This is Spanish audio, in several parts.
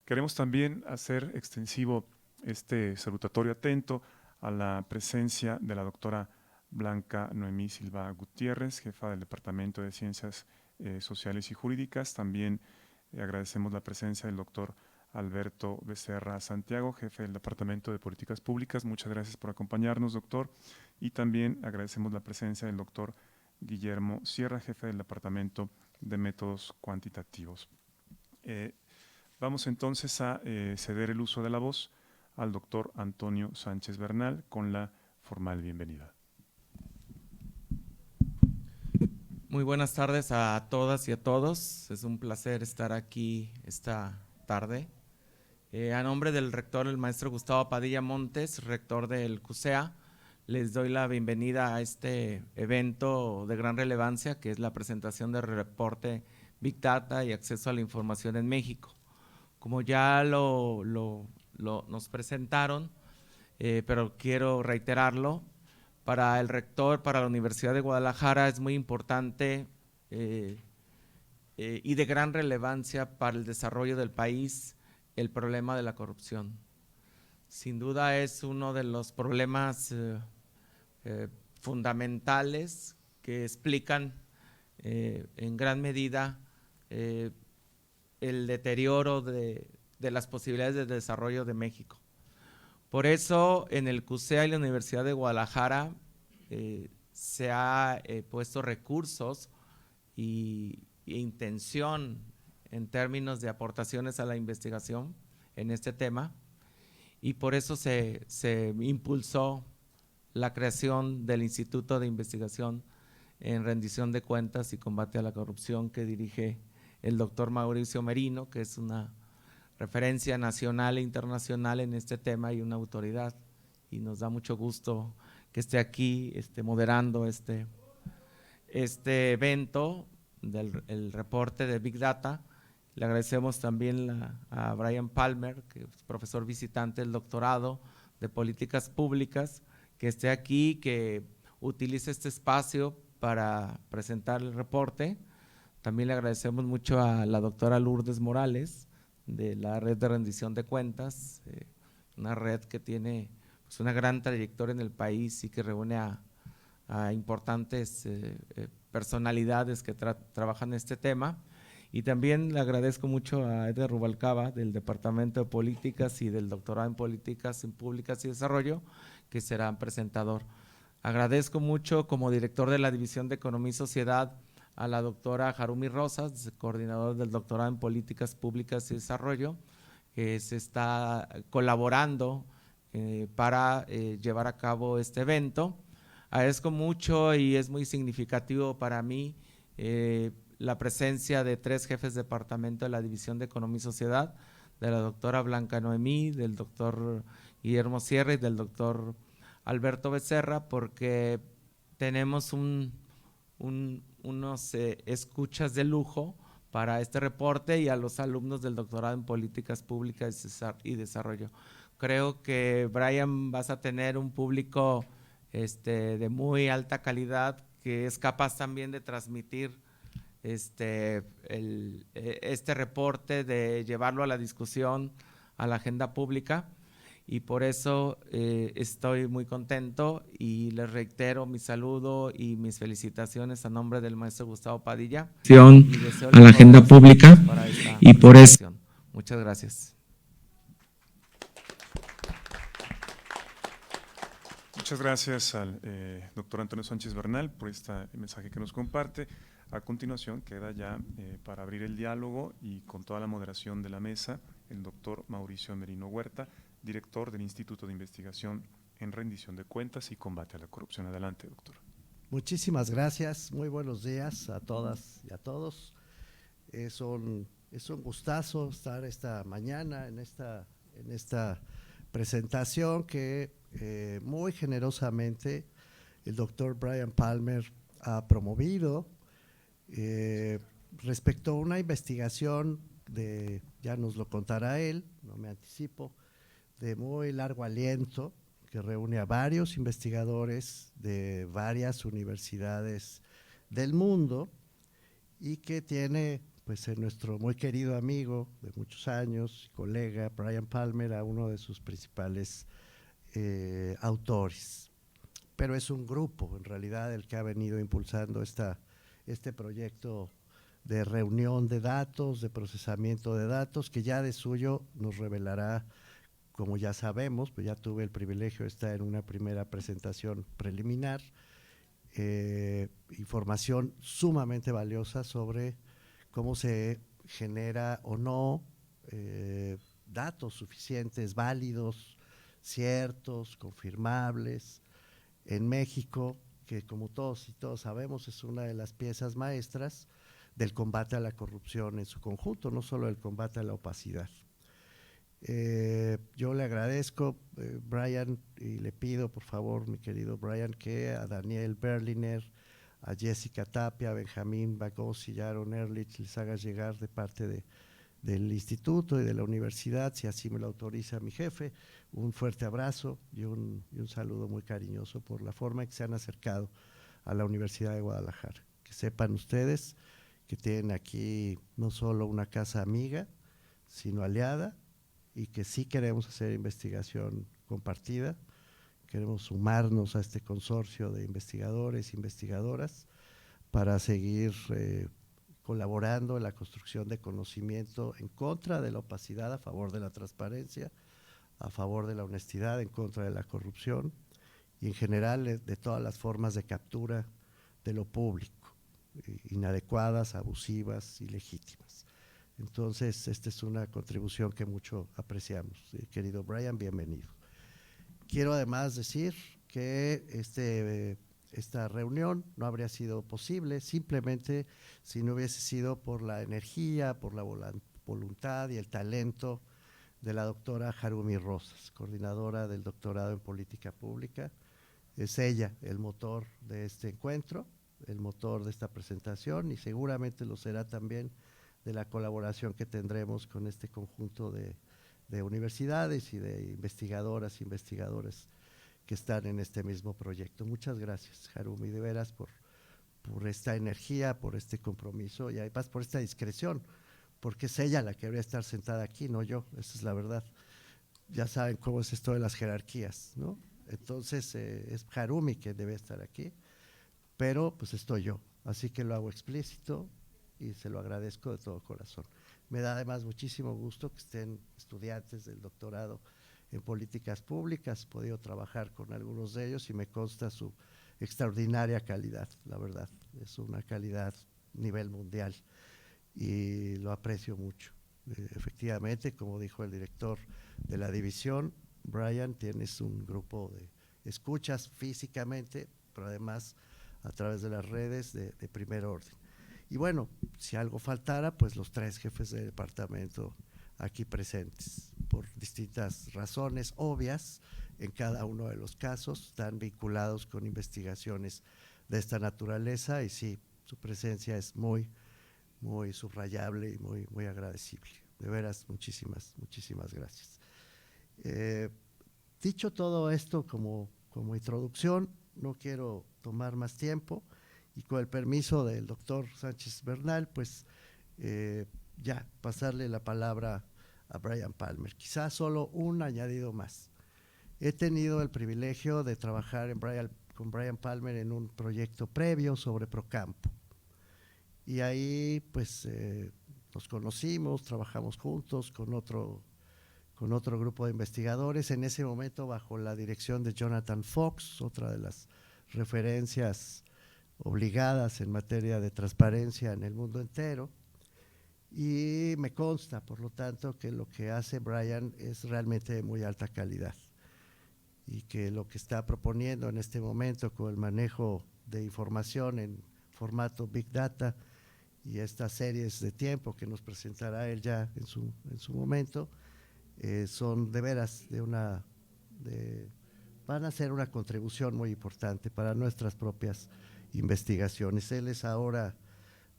Queremos también hacer extensivo este saludatorio atento a la presencia de la doctora Blanca Noemí Silva Gutiérrez, jefa del Departamento de Ciencias Sociales y Jurídicas. También agradecemos la presencia del doctor Alberto Becerra Santiago, jefe del Departamento de Políticas Públicas. Muchas gracias por acompañarnos, doctor. Y también agradecemos la presencia del doctor Guillermo Sierra, jefe del Departamento de Métodos Cuantitativos. Vamos entonces a ceder el uso de la voz al doctor Antonio Sánchez Bernal con la formal bienvenida. Muy buenas tardes a todas y a todos. Es un placer estar aquí esta tarde. A nombre del rector, el maestro Gustavo Padilla Montes, rector del CUSEA, les doy la bienvenida a este evento de gran relevancia, que es la presentación del reporte Big Data y acceso a la información en México. Como ya nos presentaron, pero quiero reiterarlo, para el rector, para la Universidad de Guadalajara es muy importante y de gran relevancia para el desarrollo del país el problema de la corrupción. Sin duda es uno de los problemas fundamentales que explican en gran medida el deterioro de las posibilidades de desarrollo de México. Por eso en el CUSEA y la Universidad de Guadalajara se ha puesto recursos e intención en términos de aportaciones a la investigación en este tema, y por eso se impulsó la creación del Instituto de Investigación en Rendición de Cuentas y Combate a la Corrupción, que dirige el doctor Mauricio Merino, que es una referencia nacional e internacional en este tema y una autoridad, y nos da mucho gusto que esté aquí moderando este evento del reporte de Big Data. Le agradecemos también a Brian Palmer, que es profesor visitante del doctorado de Políticas Públicas, que esté aquí, que utilice este espacio para presentar el reporte. También le agradecemos mucho a la doctora Lourdes Morales, de la Red de Rendición de Cuentas, una red que tiene pues, una gran trayectoria en el país y que reúne a importantes personalidades que trabajan este tema. Y también le agradezco mucho a Eder Rubalcaba, del Departamento de Políticas y del Doctorado en Políticas Públicas y Desarrollo, que será presentador. Agradezco mucho como director de la División de Economía y Sociedad a la doctora Harumi Rosas, coordinador del Doctorado en Políticas Públicas y Desarrollo, que se está colaborando para llevar a cabo este evento. Agradezco mucho y es muy significativo para mí la presencia de 3 jefes de departamento de la División de Economía y Sociedad, de la doctora Blanca Noemí, del doctor Guillermo Sierra y del doctor Alberto Becerra, porque tenemos unos escuchas de lujo para este reporte, y a los alumnos del doctorado en Políticas Públicas y Desarrollo. Creo que, Brian, vas a tener un público de muy alta calidad, que es capaz también de transmitir este reporte, de llevarlo a la discusión, a la agenda pública, y por eso estoy muy contento y les reitero mi saludo y mis felicitaciones a nombre del maestro Gustavo Padilla a la agenda pública, y por eso muchas gracias. Muchas gracias al doctor Antonio Sánchez Bernal por este mensaje que nos comparte. A continuación queda ya para abrir el diálogo y con toda la moderación de la mesa el doctor Mauricio Merino Huerta, director del Instituto de Investigación en Rendición de Cuentas y Combate a la Corrupción. Adelante, doctor. Muchísimas gracias, muy buenos días a todas y a todos. Es un gustazo estar esta mañana en esta presentación que muy generosamente el doctor Brian Palmer ha promovido respecto a una investigación ya nos lo contará él, no me anticipo, de muy largo aliento, que reúne a varios investigadores de varias universidades del mundo y que tiene pues nuestro muy querido amigo de muchos años, colega Brian Palmer, a uno de sus principales autores. Pero es un grupo, en realidad, el que ha venido impulsando este proyecto de reunión de datos, de procesamiento de datos, que ya de suyo nos revelará, como ya sabemos, pues ya tuve el privilegio de estar en una primera presentación preliminar, información sumamente valiosa sobre cómo se genera o no datos suficientes, válidos, ciertos, confirmables, en México, que como todos y todos sabemos es una de las piezas maestras del combate a la corrupción en su conjunto, no solo el combate a la opacidad. Yo le agradezco, Brian, y le pido por favor, mi querido Brian, que a Daniel Berliner, a Jessica Tapia, a Benjamín Bagossi y a Aaron Ehrlich les haga llegar de parte del instituto y de la universidad, si así me lo autoriza mi jefe, un fuerte abrazo y un saludo muy cariñoso por la forma en que se han acercado a la Universidad de Guadalajara. Que sepan ustedes que tienen aquí no solo una casa amiga, sino aliada, y que sí queremos hacer investigación compartida, queremos sumarnos a este consorcio de investigadores e investigadoras para seguir colaborando en la construcción de conocimiento en contra de la opacidad, a favor de la transparencia, a favor de la honestidad, en contra de la corrupción y en general de todas las formas de captura de lo público, inadecuadas, abusivas, ilegítimas. Entonces, esta es una contribución que mucho apreciamos. Querido Brian, bienvenido. Quiero además decir que esta reunión no habría sido posible simplemente si no hubiese sido por la energía, por la voluntad y el talento de la doctora Harumi Rosas, coordinadora del doctorado en política pública. Es ella el motor de este encuentro, el motor de esta presentación, y seguramente lo será también de la colaboración que tendremos con este conjunto de universidades y de investigadoras e investigadores que están en este mismo proyecto. Muchas gracias, Harumi, de veras, por esta energía, por este compromiso y además por esta discreción, porque es ella la que debería estar sentada aquí, no yo, esa es la verdad. Ya saben cómo es esto de las jerarquías, ¿no? Entonces es Harumi que debe estar aquí, pero pues estoy yo, así que lo hago explícito y se lo agradezco de todo corazón. Me da además muchísimo gusto que estén estudiantes del doctorado en políticas públicas, he podido trabajar con algunos de ellos y me consta su extraordinaria calidad, la verdad, es una calidad nivel mundial y lo aprecio mucho. Efectivamente, como dijo el director de la división, Brian, tienes un grupo de escuchas físicamente, pero además a través de las redes de primer orden. Y bueno, si algo faltara, pues los 3 jefes de departamento aquí presentes, por distintas razones obvias, en cada uno de los casos, están vinculados con investigaciones de esta naturaleza y sí, su presencia es muy subrayable y muy agradecible. De veras, muchísimas gracias. Dicho todo esto como introducción, no quiero tomar más tiempo y con el permiso del doctor Sánchez Bernal, pues ya pasarle la palabra a Brian Palmer. Quizás solo un añadido más. He tenido el privilegio de trabajar con Brian Palmer en un proyecto previo sobre Procampo. Y ahí pues nos conocimos, trabajamos juntos con otro grupo de investigadores, en ese momento bajo la dirección de Jonathan Fox, otra de las referencias obligadas en materia de transparencia en el mundo entero. Y me consta, por lo tanto, que lo que hace Brian es realmente de muy alta calidad y que lo que está proponiendo en este momento con el manejo de información en formato Big Data y estas series de tiempo que nos presentará él ya en su momento, son de veras van a ser una contribución muy importante para nuestras propias investigaciones. Él es ahora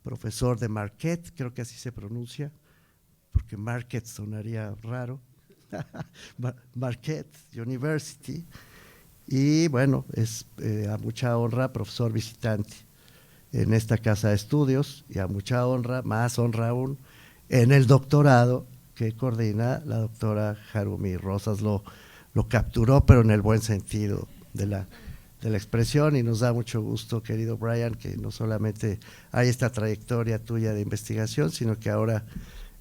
profesor de Marquette, creo que así se pronuncia, porque Marquette sonaría raro, Marquette University, y bueno, es a mucha honra profesor visitante en esta casa de estudios, y a mucha honra, más honra aún, en el doctorado que coordina la doctora Harumi Rosas. Lo capturó, pero en el buen sentido de la expresión, y nos da mucho gusto, querido Brian, que no solamente hay esta trayectoria tuya de investigación, sino que ahora,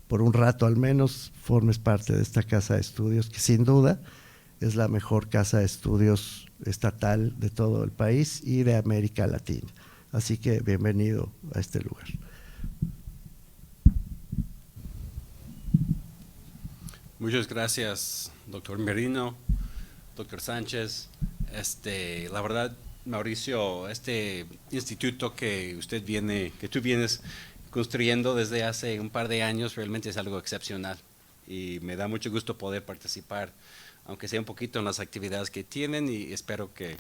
por un rato al menos, formes parte de esta casa de estudios, que sin duda es la mejor casa de estudios estatal de todo el país y de América Latina. Así que bienvenido a este lugar. Muchas gracias, doctor Merino, doctor Sánchez. La verdad, Mauricio, este instituto que tú vienes construyendo desde hace un par de años, realmente es algo excepcional y me da mucho gusto poder participar, aunque sea un poquito, en las actividades que tienen, y espero que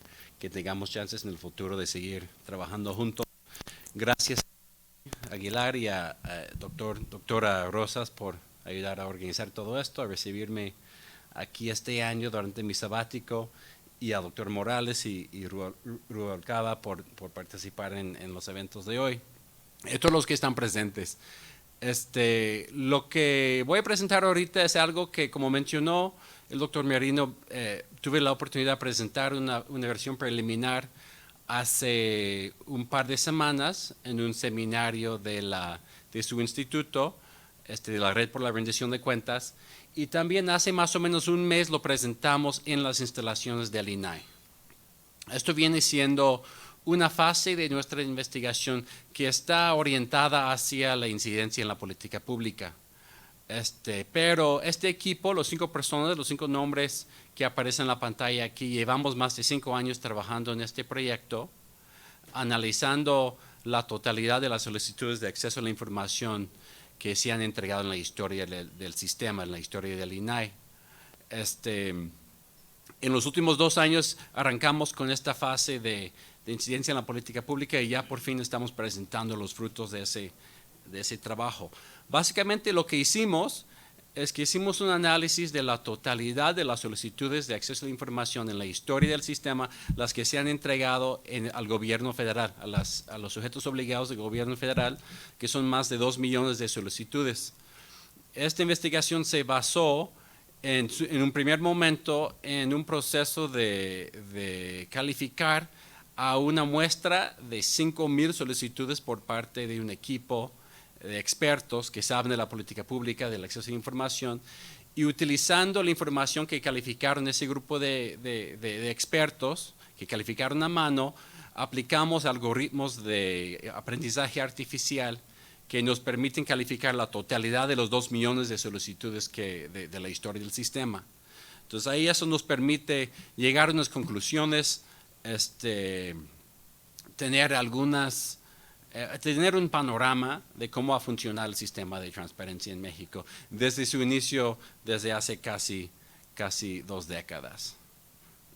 tengamos chances en el futuro de seguir trabajando juntos. Gracias a Aguilar y a doctora Rosas por ayudar a organizar todo esto, a recibirme aquí este año durante mi sabático, y a doctor Morales y Rubalcaba por participar en los eventos de hoy. Y todos los que están presentes. Lo que voy a presentar ahorita es algo que, como mencionó el doctor Merino, tuve la oportunidad de presentar una versión preliminar hace un par de semanas en un seminario de su instituto, de la Red por la Rendición de Cuentas, y también hace más o menos un mes lo presentamos en las instalaciones del INAI. Esto viene siendo una fase de nuestra investigación que está orientada hacia la incidencia en la política pública. Pero este equipo, los 5 personas, los 5 nombres que aparecen en la pantalla aquí, llevamos más de 5 años trabajando en este proyecto, analizando la totalidad de las solicitudes de acceso a la información que se han entregado en la historia del sistema, en la historia del INAI. En los últimos 2 años arrancamos con esta fase de incidencia en la política pública, y ya por fin estamos presentando los frutos de ese trabajo. Básicamente lo que hicimos es que hicimos un análisis de la totalidad de las solicitudes de acceso a la información en la historia del sistema, las que se han entregado al gobierno federal, a los sujetos obligados del gobierno federal, que son más de 2 millones de solicitudes. Esta investigación se basó en un primer momento en un proceso de calificar a una muestra de 5,000 solicitudes por parte de un equipo de expertos que saben de la política pública, del acceso a la información, y utilizando la información que calificaron ese grupo de expertos, que calificaron a mano, aplicamos algoritmos de aprendizaje artificial que nos permiten calificar la totalidad de los 2 millones de solicitudes de la historia del sistema. Entonces ahí eso nos permite llegar a unas conclusiones, tener un panorama de cómo ha funcionado el sistema de transparencia en México desde su inicio, desde hace casi 2 décadas.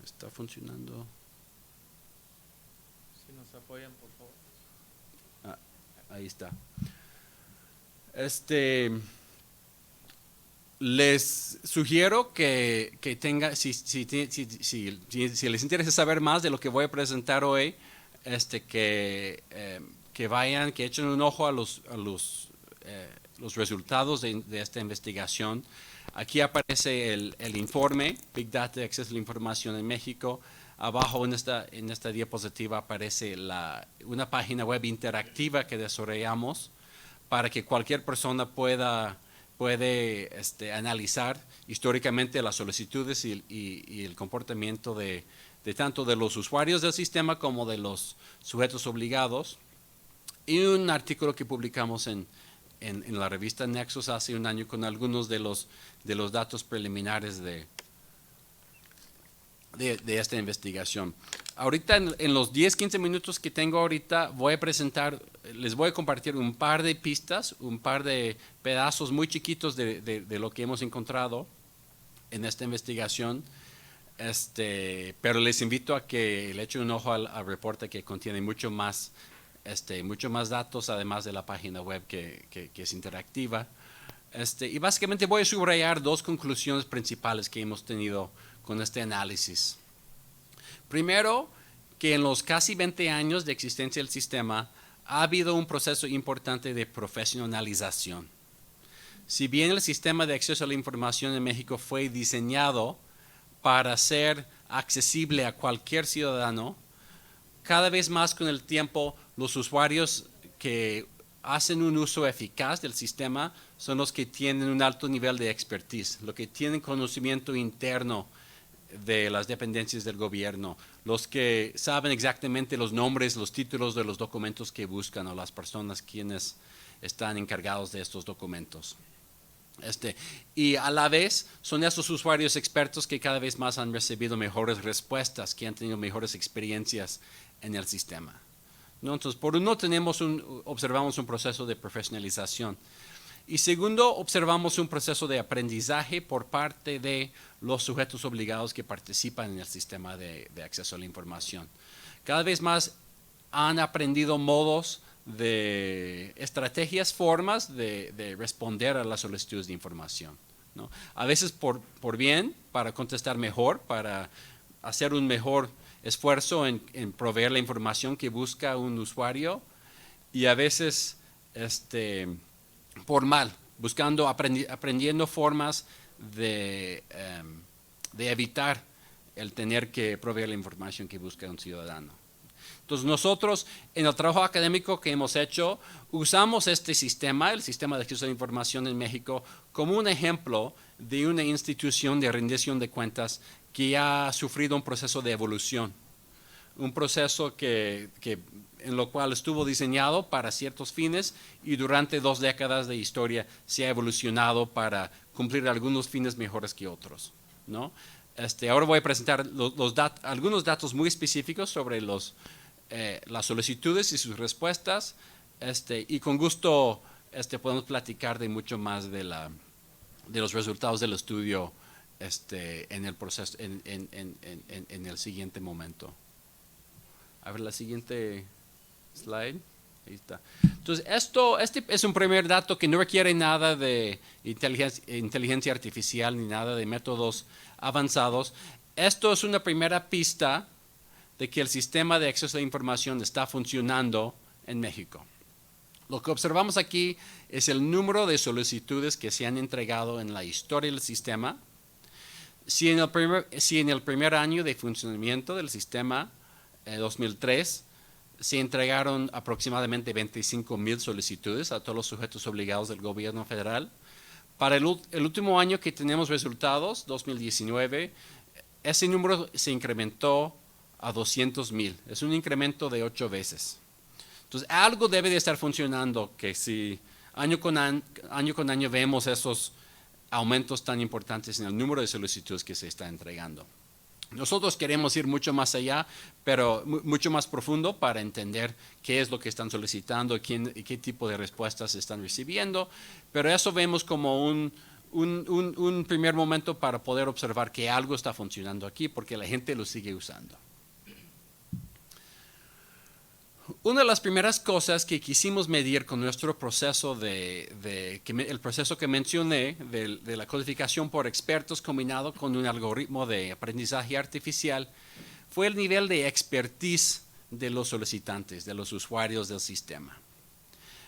¿Está funcionando? Si nos apoyan, por favor. Ahí está. Les sugiero que tenga, si les interesa saber más de lo que voy a presentar hoy, que vayan, que echen un ojo a los resultados de esta investigación. Aquí aparece el informe Big Data, Acceso a la Información en México. Abajo en esta diapositiva aparece una página web interactiva que desarrollamos para que cualquier persona puede analizar históricamente las solicitudes y el comportamiento de tanto de los usuarios del sistema como de los sujetos obligados. Y un artículo que publicamos en la revista Nexos hace un año con algunos de los datos preliminares de esta investigación. Ahorita en los 10-15 minutos que tengo ahorita les voy a compartir un par de pistas, un par de pedazos muy chiquitos de lo que hemos encontrado en esta investigación. Pero les invito a que le echen un ojo al reporte, que contiene mucho más datos, además de la página web que es interactiva. Y básicamente voy a subrayar 2 conclusiones principales que hemos tenido con este análisis. Primero, que en los casi 20 años de existencia del sistema ha habido un proceso importante de profesionalización. Si bien el sistema de acceso a la información en México fue diseñado para ser accesible a cualquier ciudadano, cada vez más con el tiempo los usuarios que hacen un uso eficaz del sistema son los que tienen un alto nivel de expertise, los que tienen conocimiento interno de las dependencias del gobierno, los que saben exactamente los nombres, los títulos de los documentos que buscan o las personas quienes están encargados de estos documentos. Y a la vez son esos usuarios expertos que cada vez más han recibido mejores respuestas, que han tenido mejores experiencias en el sistema, ¿no? Entonces, por uno observamos un proceso de profesionalización. Y segundo, observamos un proceso de aprendizaje por parte de los sujetos obligados que participan en el sistema de acceso a la información. Cada vez más han aprendido modos de estrategias, formas de responder a las solicitudes de información, ¿no? A veces por bien, para contestar mejor, para hacer un mejor esfuerzo en proveer la información que busca un usuario, y a veces por mal, aprendiendo formas de evitar el tener que proveer la información que busca un ciudadano. Entonces nosotros en el trabajo académico que hemos hecho usamos este sistema, el sistema de acceso a la información en México, como un ejemplo de una institución de rendición de cuentas que ha sufrido un proceso de evolución, un proceso en lo cual estuvo diseñado para ciertos fines y durante 2 décadas de historia se ha evolucionado para cumplir algunos fines mejores que otros, ¿no? Ahora voy a presentar algunos datos muy específicos sobre las solicitudes y sus respuestas, y con gusto podemos platicar de mucho más de los resultados del estudio en el proceso, en el siguiente momento. A ver la siguiente slide. Ahí está. Entonces, este es un primer dato que no requiere nada de inteligencia artificial ni nada de métodos avanzados. Esto es una primera pista de que el sistema de acceso a la información está funcionando en México. Lo que observamos aquí es el número de solicitudes que se han entregado en la historia del sistema. Si en el primer año de funcionamiento del sistema, 2003, se entregaron aproximadamente 25,000 solicitudes a todos los sujetos obligados del gobierno federal. Para el último año que tenemos resultados, 2019, ese número se incrementó a 200,000. Es un incremento de 8 veces. Entonces, algo debe de estar funcionando, que si año con año vemos esos aumentos tan importantes en el número de solicitudes que se está entregando. Nosotros queremos ir mucho más allá, pero mucho más profundo para entender qué es lo que están solicitando y qué tipo de respuestas están recibiendo, pero eso vemos como un primer momento para poder observar que algo está funcionando aquí porque la gente lo sigue usando. Una de las primeras cosas que quisimos medir con nuestro proceso el proceso que mencioné de la codificación por expertos combinado con un algoritmo de aprendizaje artificial fue el nivel de expertise de los solicitantes, de los usuarios del sistema.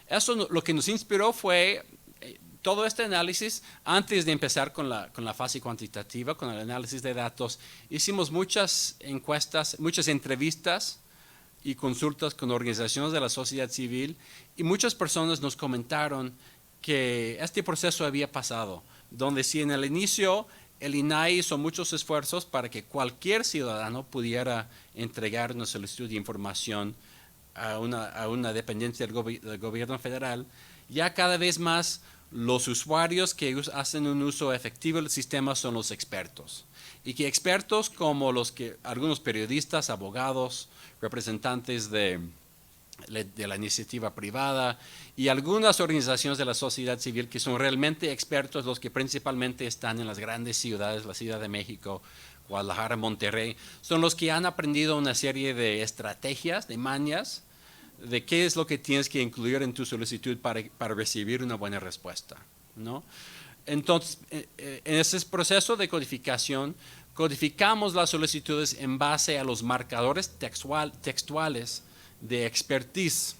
Eso lo que nos inspiró fue todo este análisis. Antes de empezar con la fase cuantitativa, con el análisis de datos, hicimos muchas encuestas, muchas entrevistas y consultas con organizaciones de la sociedad civil, y muchas personas nos comentaron que este proceso había pasado, donde si en el inicio el INAI hizo muchos esfuerzos para que cualquier ciudadano pudiera entregar una solicitud de información a una dependencia del gobierno federal, ya cada vez más los usuarios que hacen un uso efectivo del sistema son los expertos, y que expertos como algunos periodistas, abogados, representantes de la iniciativa privada y algunas organizaciones de la sociedad civil que son realmente expertos, los que principalmente están en las grandes ciudades, la Ciudad de México, Guadalajara, Monterrey, son los que han aprendido una serie de estrategias, de mañas, de qué es lo que tienes que incluir en tu solicitud para recibir una buena respuesta, ¿no? Entonces, en ese proceso de codificación, codificamos las solicitudes en base a los marcadores textuales de expertise.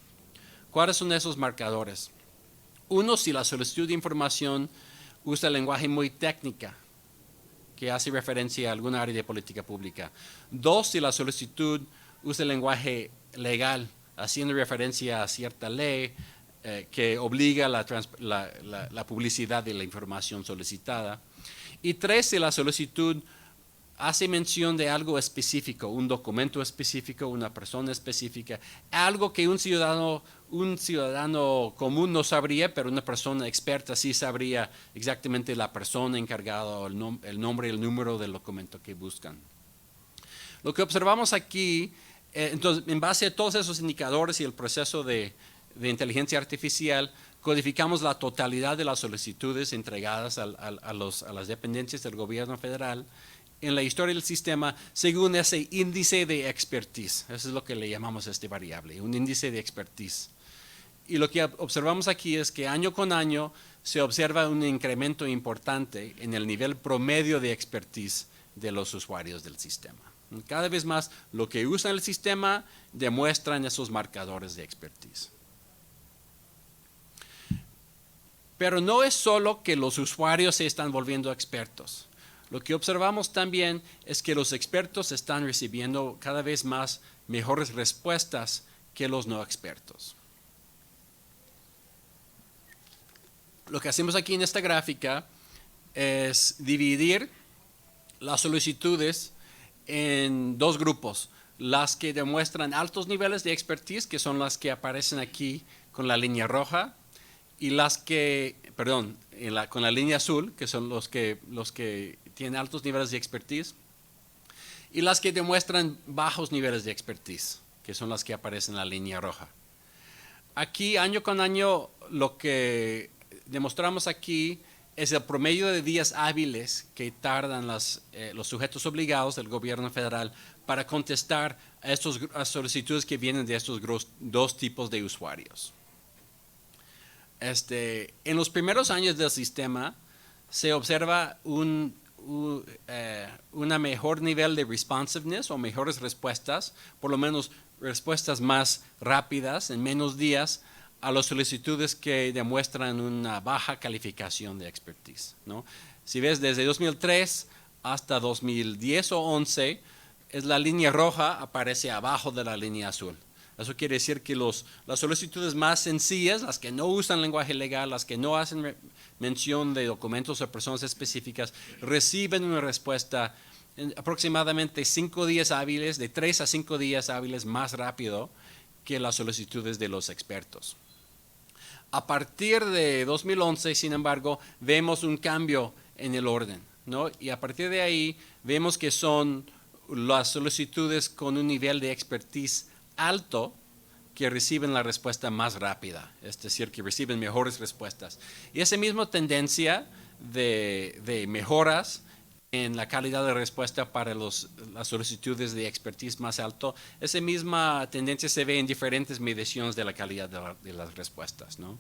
¿Cuáles son esos marcadores? Uno, si la solicitud de información usa lenguaje muy técnica, que hace referencia a alguna área de política pública. Dos, si la solicitud usa lenguaje legal, haciendo referencia a cierta ley que obliga la publicidad de la información solicitada. Y tres, si la solicitud hace mención de algo específico, un documento específico, una persona específica, algo que un ciudadano común no sabría, pero una persona experta sí sabría exactamente la persona encargada, el nombre y el número del documento que buscan. Lo que observamos aquí, entonces, en base a todos esos indicadores y el proceso de inteligencia artificial, codificamos la totalidad de las solicitudes entregadas a las dependencias del gobierno federal en la historia del sistema según ese índice de expertise. Eso es lo que le llamamos a esta variable, un índice de expertise. Y lo que observamos aquí es que año con año se observa un incremento importante en el nivel promedio de expertise de los usuarios del sistema. Cada vez más lo que usan el sistema demuestran esos marcadores de expertise. Pero no es solo que los usuarios se están volviendo expertos. Lo que observamos también es que los expertos están recibiendo cada vez más mejores respuestas que los no expertos. Lo que hacemos aquí en esta gráfica es dividir las solicitudes en dos grupos. Las que demuestran altos niveles de expertise, que son las que aparecen aquí con la línea roja, y las que, con la línea azul, que son los que tienen altos niveles de expertise, y las que demuestran bajos niveles de expertise, que son las que aparecen en la línea roja. Aquí, año con año, lo que demostramos aquí es el promedio de días hábiles que tardan los sujetos obligados del gobierno federal para contestar a solicitudes que vienen de estos dos tipos de usuarios. En los primeros años del sistema se observa un mejor nivel de responsiveness o mejores respuestas, por lo menos respuestas más rápidas en menos días a las solicitudes que demuestran una baja calificación de expertise, ¿no? Si ves desde 2003 hasta 2010 o 11, es la línea roja aparece abajo de la línea azul. Eso quiere decir que las solicitudes más sencillas, las que no usan lenguaje legal, las que no hacen mención de documentos o personas específicas, reciben una respuesta en aproximadamente 5 días hábiles, de 3 a 5 días hábiles más rápido que las solicitudes de los expertos. A partir de 2011, sin embargo, vemos un cambio en el orden, ¿no? Y a partir de ahí vemos que son las solicitudes con un nivel de expertise alto que reciben la respuesta más rápida, es decir, que reciben mejores respuestas. Y esa misma tendencia de mejoras en la calidad de respuesta para las solicitudes de expertise más alto, esa misma tendencia se ve en diferentes mediciones de la calidad de las respuestas, ¿no?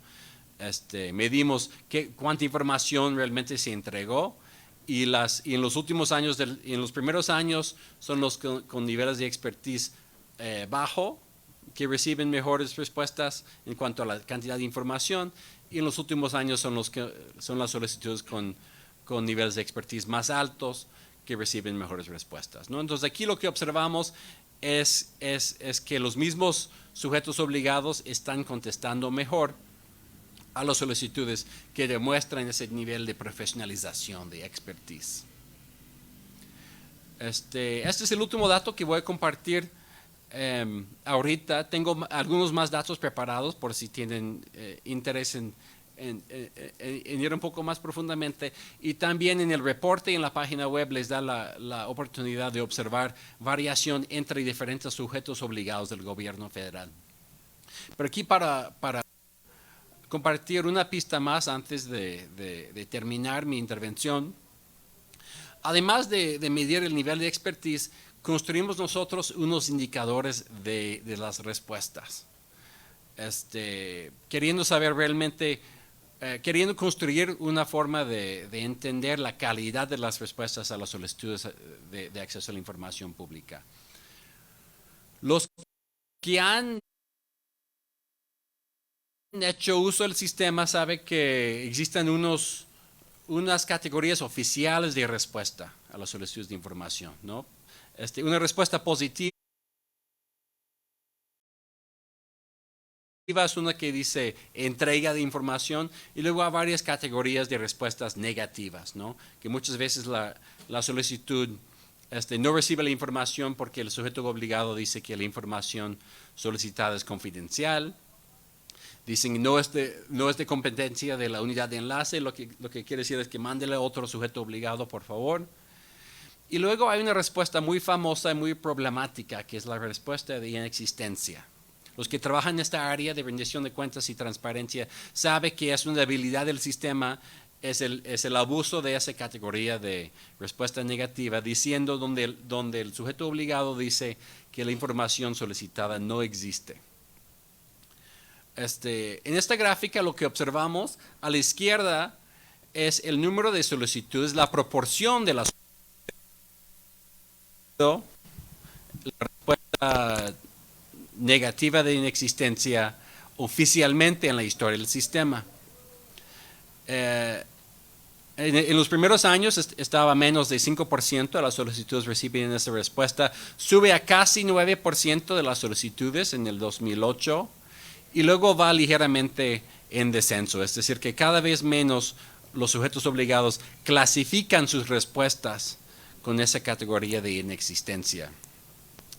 Medimos cuánta información realmente se entregó y en los últimos años, en los primeros años son los con niveles de expertise bajo, que reciben mejores respuestas en cuanto a la cantidad de información, y en los últimos años son las solicitudes con niveles de expertise más altos que reciben mejores respuestas, ¿no? Entonces aquí lo que observamos es que los mismos sujetos obligados están contestando mejor a las solicitudes que demuestran ese nivel de profesionalización, de expertise. Este es el último dato que voy a compartir ahorita. Tengo algunos más datos preparados por si tienen interés en ir un poco más profundamente, y también en el reporte y en la página web les da la oportunidad de observar variación entre diferentes sujetos obligados del gobierno federal. Pero aquí para compartir una pista más antes de terminar mi intervención, además de medir el nivel de expertise, construimos nosotros unos indicadores de las respuestas, queriendo saber realmente, queriendo construir una forma de entender la calidad de las respuestas a las solicitudes de acceso a la información pública. Los que han hecho uso del sistema sabe que existen unas categorías oficiales de respuesta a las solicitudes de información, ¿no? Una respuesta positiva es una que dice entrega de información, y luego hay varias categorías de respuestas negativas, ¿no? Que muchas veces la solicitud no recibe la información porque el sujeto obligado dice que la información solicitada es confidencial. Dicen no es de competencia de la unidad de enlace, lo que quiere decir es que mándele a otro sujeto obligado, por favor. Y luego hay una respuesta muy famosa y muy problemática, que es la respuesta de inexistencia. Los que trabajan en esta área de rendición de cuentas y transparencia saben que es una debilidad del sistema, es el abuso de esa categoría de respuesta negativa, diciendo donde el sujeto obligado dice que la información solicitada no existe. En esta gráfica lo que observamos a la izquierda es el número de solicitudes, la proporción de las la respuesta negativa de inexistencia oficialmente en la historia del sistema. En los primeros años estaba menos de 5% de las solicitudes reciben esa respuesta, sube a casi 9% de las solicitudes en el 2008 y luego va ligeramente en descenso, es decir, que cada vez menos los sujetos obligados clasifican sus respuestas con esa categoría de inexistencia.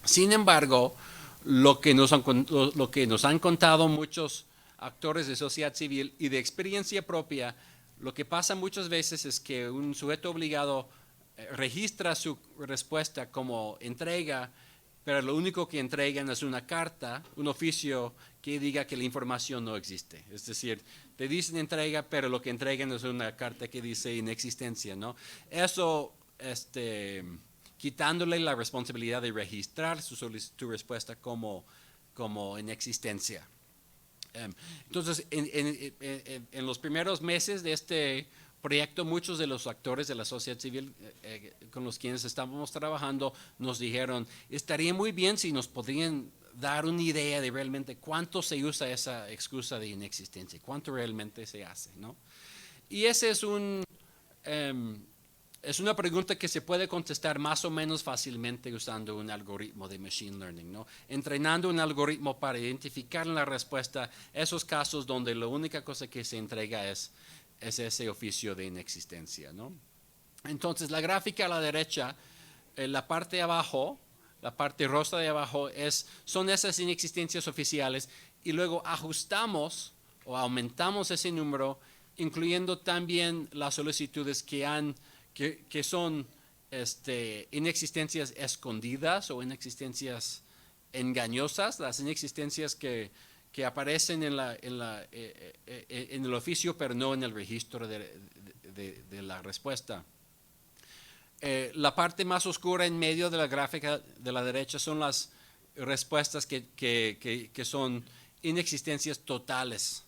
Sin embargo, lo que nos han contado muchos actores de sociedad civil y de experiencia propia, lo que pasa muchas veces es que un sujeto obligado registra su respuesta como entrega, pero lo único que entregan es una carta, un oficio que diga que la información no existe. Es decir, te dicen entrega, pero lo que entregan es una carta que dice inexistencia, ¿no? Eso, quitándole la responsabilidad de registrar tu respuesta como inexistencia. Entonces, en los primeros meses de este proyecto, muchos de los actores de la sociedad civil con los quienes estábamos trabajando nos dijeron, estaría muy bien si nos podrían dar una idea de realmente cuánto se usa esa excusa de inexistencia, cuánto realmente se hace, ¿no? Y ese es una pregunta que se puede contestar más o menos fácilmente usando un algoritmo de machine learning, ¿no? Entrenando un algoritmo para identificar en la respuesta esos casos donde la única cosa que se entrega es ese oficio de inexistencia, ¿no? Entonces, la gráfica a la derecha, la parte de abajo, la parte rosa de abajo, son esas inexistencias oficiales, y luego ajustamos o aumentamos ese número, incluyendo también las solicitudes que son inexistencias escondidas o inexistencias engañosas, las inexistencias que aparecen en el oficio pero no en el registro de la respuesta. La parte más oscura en medio de la gráfica de la derecha son las respuestas que son inexistencias totales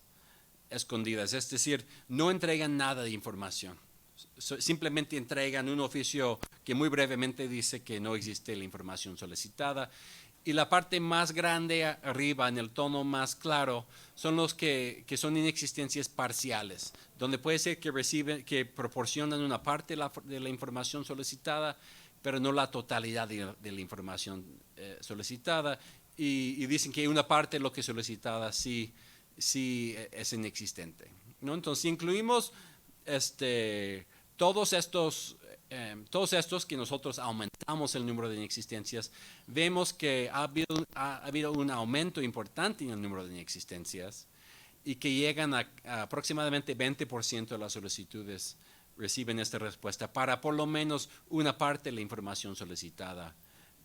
escondidas, es decir, no entregan nada de información. Simplemente entregan un oficio que muy brevemente dice que no existe la información solicitada. Y la parte más grande arriba, en el tono más claro, son los que son inexistencias parciales, donde puede ser que proporcionan una parte de la información solicitada, pero no la totalidad de la información solicitada, y dicen que una parte de lo que es solicitada sí es inexistente, ¿no? Entonces, si incluimos todos estos que nosotros aumentamos el número de inexistencias, vemos que ha habido un aumento importante en el número de inexistencias y que llegan a aproximadamente 20% de las solicitudes reciben esta respuesta para por lo menos una parte de la información solicitada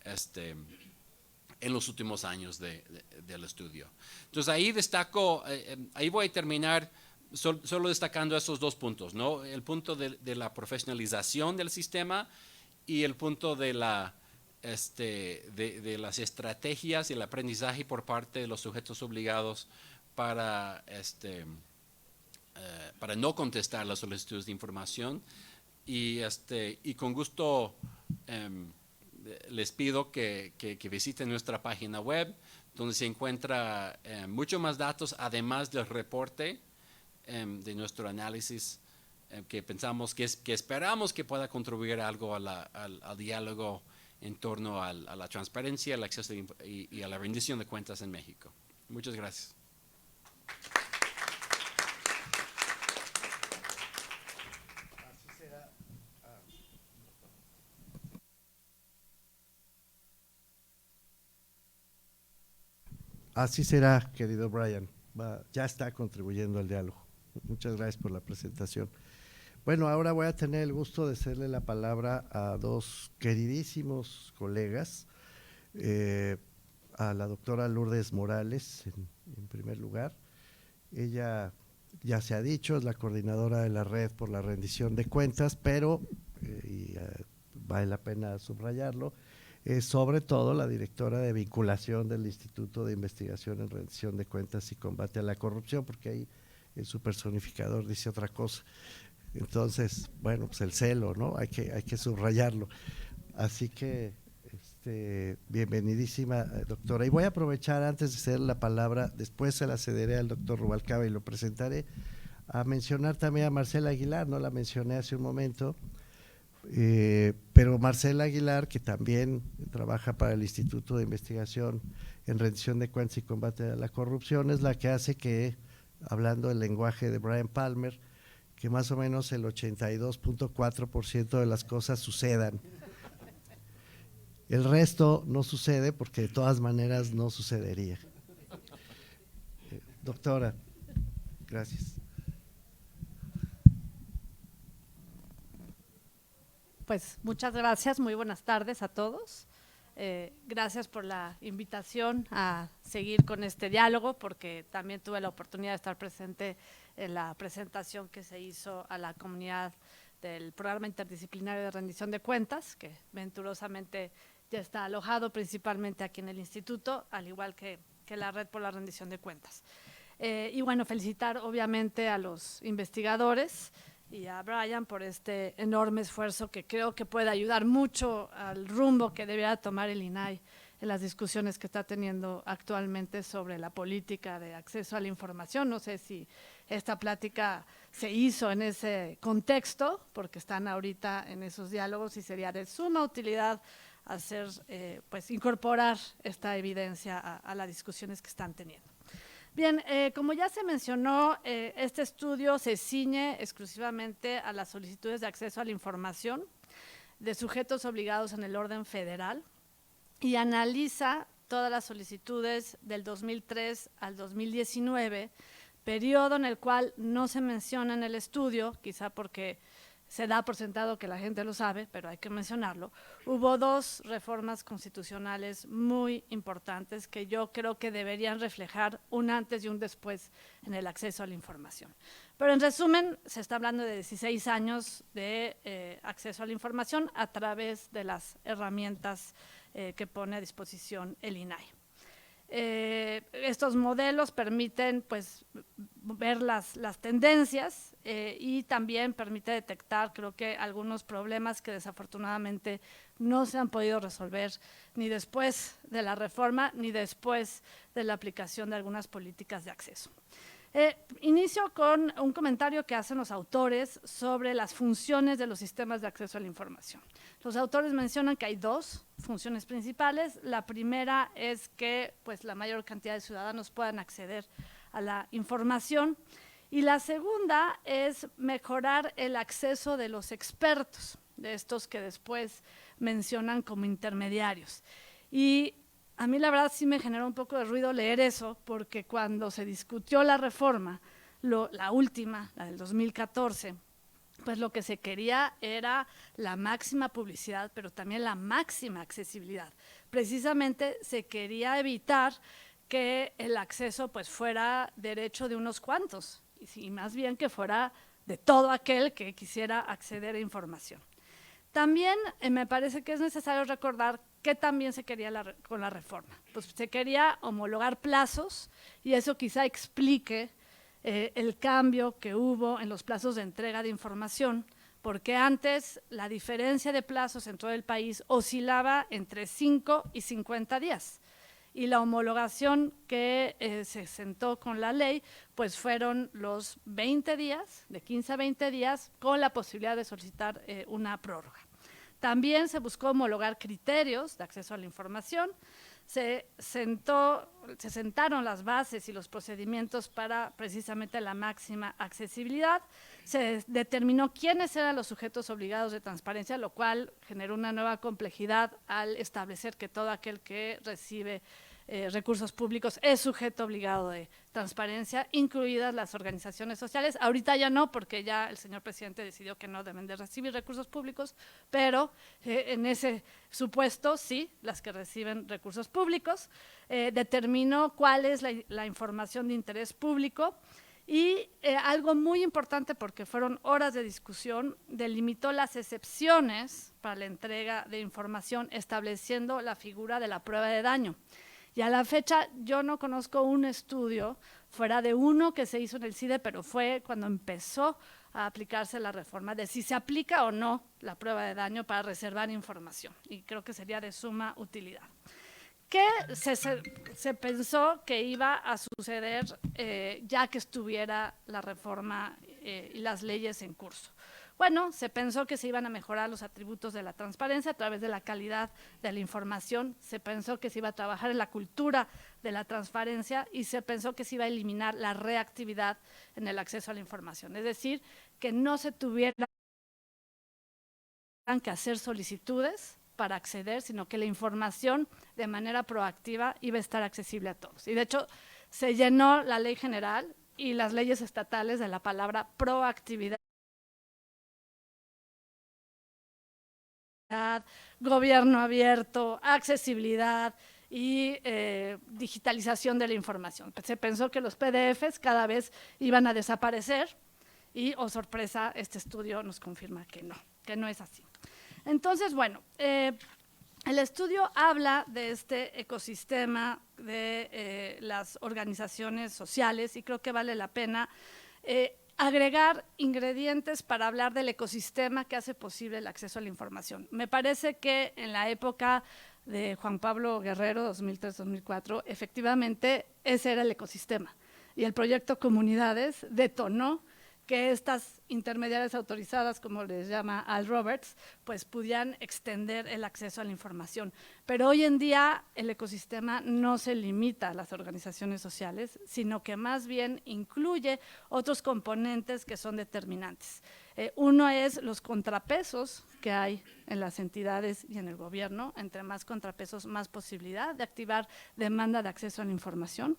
en los últimos años del estudio. Entonces ahí voy a terminar solo destacando esos dos puntos, ¿no? El punto de la profesionalización del sistema y el punto de las estrategias y el aprendizaje por parte de los sujetos obligados para no contestar las solicitudes de información, y con gusto les pido que visiten nuestra página web, donde se encuentra mucho más datos, además del reporte de nuestro análisis, que pensamos que esperamos que pueda contribuir algo al diálogo en torno a la transparencia, el acceso y a la rendición de cuentas en México. Muchas gracias. Así será, querido Brian. Ya está contribuyendo al diálogo. Muchas gracias por la presentación. Bueno, ahora voy a tener el gusto de cederle la palabra a dos queridísimos colegas, a la doctora Lourdes Morales, en primer lugar. Ella, ya se ha dicho, es la coordinadora de la Red por la Rendición de Cuentas, pero, vale la pena subrayarlo, es sobre todo la directora de vinculación del Instituto de Investigación en Rendición de Cuentas y Combate a la Corrupción, porque ahí en su personificador dice otra cosa. Entonces, bueno, pues el celo, ¿no? Hay que subrayarlo. Así que, bienvenidísima, doctora. Y voy a aprovechar, antes de ceder la palabra, después se la cederé al doctor Rubalcaba y lo presentaré, a mencionar también a Marcela Aguilar, no la mencioné hace un momento, pero Marcela Aguilar, que también trabaja para el Instituto de Investigación en Rendición de Cuentas y Combate a la Corrupción, es la que hace que, hablando del lenguaje de Brian Palmer, que más o menos el 82.4% de las cosas sucedan. El resto no sucede porque de todas maneras no sucedería. Doctora, gracias. Pues muchas gracias, muy buenas tardes a todos. Gracias por la invitación a seguir con este diálogo, porque también tuve la oportunidad de estar presente en la presentación que se hizo a la comunidad del Programa Interdisciplinario de Rendición de Cuentas, que venturosamente ya está alojado principalmente aquí en el instituto, al igual que la Red por la Rendición de Cuentas. Y bueno, felicitar obviamente a los investigadores y a Brian por este enorme esfuerzo que creo que puede ayudar mucho al rumbo que debería tomar el INAI en las discusiones que está teniendo actualmente sobre la política de acceso a la información. No sé si esta plática se hizo en ese contexto, porque están ahorita en esos diálogos y sería de suma utilidad hacer, pues incorporar esta evidencia a las discusiones que están teniendo. Bien, como ya se mencionó, este estudio se ciñe exclusivamente a las solicitudes de acceso a la información de sujetos obligados en el orden federal y analiza todas las solicitudes del 2003 al 2019, periodo en el cual no se menciona en el estudio, quizá porque se da por sentado que la gente lo sabe, pero hay que mencionarlo. Hubo dos reformas constitucionales muy importantes que yo creo que deberían reflejar un antes y un después en el acceso a la información. Pero en resumen, se está hablando de 16 años de acceso a la información a través de las herramientas que pone a disposición el INAI. Estos modelos permiten pues ver las tendencias y también permite detectar, creo que, algunos problemas que desafortunadamente no se han podido resolver ni después de la reforma ni después de la aplicación de algunas políticas de acceso. Inicio con un comentario que hacen los autores sobre las funciones de los sistemas de acceso a la información. Los autores mencionan que hay dos funciones principales. La primera es que pues, la mayor cantidad de ciudadanos puedan acceder a la información, y la segunda es mejorar el acceso de los expertos, de estos que después mencionan como intermediarios. Y a mí la verdad sí me generó un poco de ruido leer eso, porque cuando se discutió la reforma, la última, la del 2014, pues lo que se quería era la máxima publicidad, pero también la máxima accesibilidad. Precisamente se quería evitar que el acceso pues fuera derecho de unos cuantos, y más bien que fuera de todo aquel que quisiera acceder a información. También me parece que es necesario recordar que también se quería con la reforma. Pues se quería homologar plazos, y eso quizá explique el cambio que hubo en los plazos de entrega de información, porque antes la diferencia de plazos en todo el país oscilaba entre 5 y 50 días. y la homologación que se sentó con la ley, pues fueron los 20 días, de 15 a 20 días, con la posibilidad de solicitar una prórroga. También se buscó homologar criterios de acceso a la información, se sentaron las bases y los procedimientos para precisamente la máxima accesibilidad, se determinó quiénes eran los sujetos obligados de transparencia, lo cual generó una nueva complejidad al establecer que todo aquel que recibe recursos públicos es sujeto obligado de transparencia, incluidas las organizaciones sociales. Ahorita ya no, porque ya el señor presidente decidió que no deben de recibir recursos públicos, pero en ese supuesto sí, las que reciben recursos públicos, determinó cuál es la información de interés público y algo muy importante, porque fueron horas de discusión, delimitó las excepciones para la entrega de información, estableciendo la figura de la prueba de daño. Y a la fecha yo no conozco un estudio, fuera de uno que se hizo en el CIDE, pero fue cuando empezó a aplicarse la reforma, de si se aplica o no la prueba de daño para reservar información. Y creo que sería de suma utilidad. ¿Qué se pensó que iba a suceder ya que estuviera la reforma y las leyes en curso? Bueno, se pensó que se iban a mejorar los atributos de la transparencia a través de la calidad de la información, se pensó que se iba a trabajar en la cultura de la transparencia y se pensó que se iba a eliminar la reactividad en el acceso a la información, es decir, que no se tuvieran que hacer solicitudes para acceder, sino que la información de manera proactiva iba a estar accesible a todos. Y de hecho, se llenó la ley general y las leyes estatales de la palabra proactividad, gobierno abierto, accesibilidad y digitalización de la información. Se pensó que los PDFs cada vez iban a desaparecer y, oh sorpresa, este estudio nos confirma que no es así. Entonces, bueno, el estudio habla de este ecosistema de las organizaciones sociales y creo que vale la pena agregar ingredientes para hablar del ecosistema que hace posible el acceso a la información. Me parece que en la época de Juan Pablo Guerrero, 2003-2004, efectivamente ese era el ecosistema. Y el proyecto Comunidades detonó que estas intermediarias autorizadas, como les llama Al Roberts, pues pudieran extender el acceso a la información. Pero hoy en día el ecosistema no se limita a las organizaciones sociales, sino que más bien incluye otros componentes que son determinantes. Uno es los contrapesos que hay en las entidades y en el gobierno. Entre más contrapesos, más posibilidad de activar demanda de acceso a la información.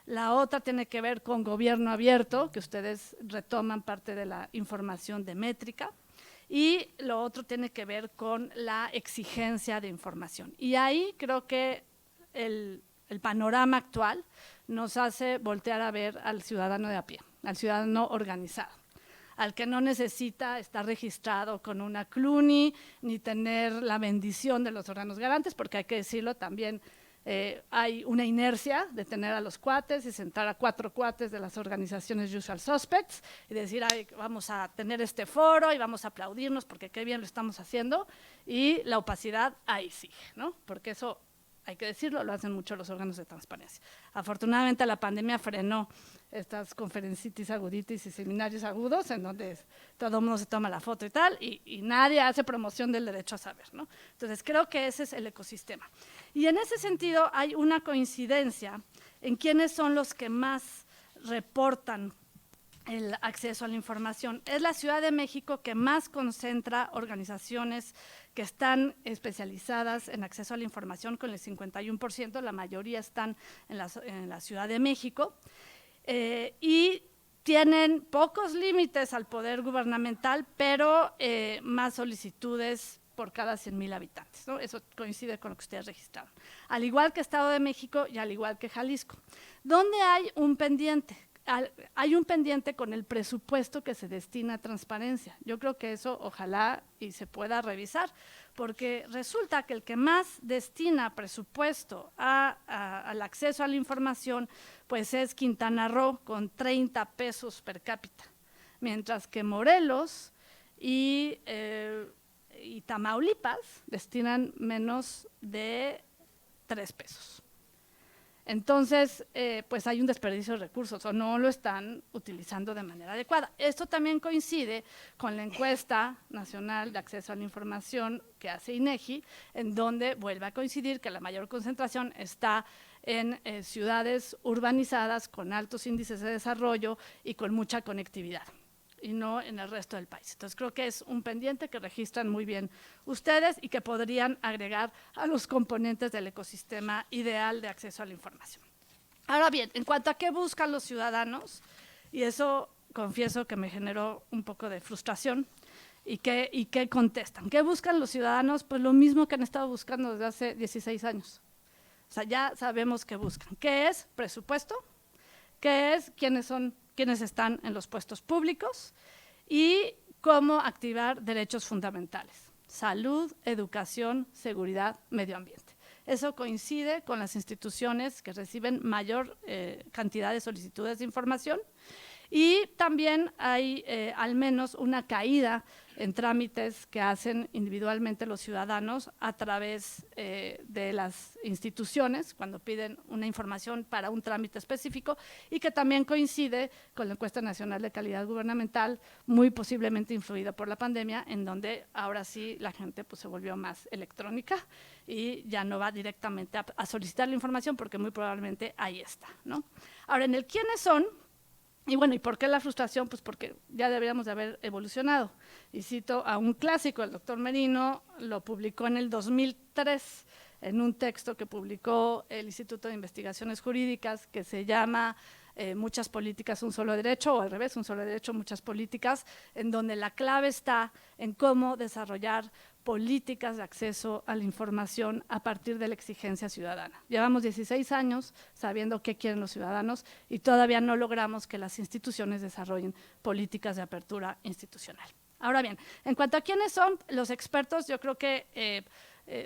La otra tiene que ver con gobierno abierto, que ustedes retoman parte de la información de métrica, y lo otro tiene que ver con la exigencia de información. Y ahí creo que el panorama actual nos hace voltear a ver al ciudadano de a pie, al ciudadano organizado, al que no necesita estar registrado con una CLUNY, ni tener la bendición de los órganos garantes, porque hay que decirlo también, hay una inercia de tener a los cuates y sentar a 4 cuates de las organizaciones usual suspects y decir, ay, vamos a tener este foro y vamos a aplaudirnos porque qué bien lo estamos haciendo, y la opacidad ahí sigue, ¿no? Porque eso, hay que decirlo, lo hacen mucho los órganos de transparencia. Afortunadamente la pandemia frenó estas conferencitis aguditis y seminarios agudos en donde todo el mundo se toma la foto y tal, y nadie hace promoción del derecho a saber, ¿no? Entonces creo que ese es el ecosistema. Y en ese sentido hay una coincidencia en quiénes son los que más reportan el acceso a la información. Es la Ciudad de México que más concentra organizaciones que están especializadas en acceso a la información, con el 51%, la mayoría están en la Ciudad de México, y tienen pocos límites al poder gubernamental, pero más solicitudes por cada 100,000 habitantes, ¿no? Eso coincide con lo que ustedes registraron. Al igual que Estado de México y al igual que Jalisco. ¿Dónde hay un pendiente? Hay un pendiente con el presupuesto que se destina a transparencia. Yo creo que eso ojalá y se pueda revisar, porque resulta que el que más destina presupuesto al acceso a la información, pues es Quintana Roo, con 30 pesos per cápita, mientras que Morelos y Tamaulipas destinan menos de 3 pesos. Entonces, pues hay un desperdicio de recursos o no lo están utilizando de manera adecuada. Esto también coincide con la encuesta nacional de acceso a la información que hace INEGI, en donde vuelve a coincidir que la mayor concentración está en ciudades urbanizadas con altos índices de desarrollo y con mucha conectividad, y no en el resto del país. Entonces, creo que es un pendiente que registran muy bien ustedes y que podrían agregar a los componentes del ecosistema ideal de acceso a la información. Ahora bien, en cuanto a qué buscan los ciudadanos, y eso confieso que me generó un poco de frustración, y qué contestan. ¿Qué buscan los ciudadanos? Pues lo mismo que han estado buscando desde hace 16 años. O sea, ya sabemos qué buscan. ¿Qué es? Presupuesto. ¿Qué es? ¿Quiénes están en los puestos públicos? Y cómo activar derechos fundamentales: salud, educación, seguridad, medio ambiente. Eso coincide con las instituciones que reciben mayor cantidad de solicitudes de información, y también hay al menos una caída en trámites que hacen individualmente los ciudadanos a través de las instituciones cuando piden una información para un trámite específico, y que también coincide con la encuesta nacional de calidad gubernamental, muy posiblemente influida por la pandemia, en donde ahora sí la gente pues se volvió más electrónica y ya no va directamente a solicitar la información porque muy probablemente ahí está, ¿no? Ahora, en el quiénes son. Y bueno, ¿y por qué la frustración? Pues porque ya deberíamos de haber evolucionado. Y cito a un clásico, el doctor Merino lo publicó en el 2003 en un texto que publicó el Instituto de Investigaciones Jurídicas, que se llama Muchas políticas, un solo derecho, o al revés, un solo derecho, muchas políticas, en donde la clave está en cómo desarrollar políticas de acceso a la información a partir de la exigencia ciudadana. Llevamos 16 años sabiendo qué quieren los ciudadanos y todavía no logramos que las instituciones desarrollen políticas de apertura institucional. Ahora bien, en cuanto a quiénes son los expertos, yo creo que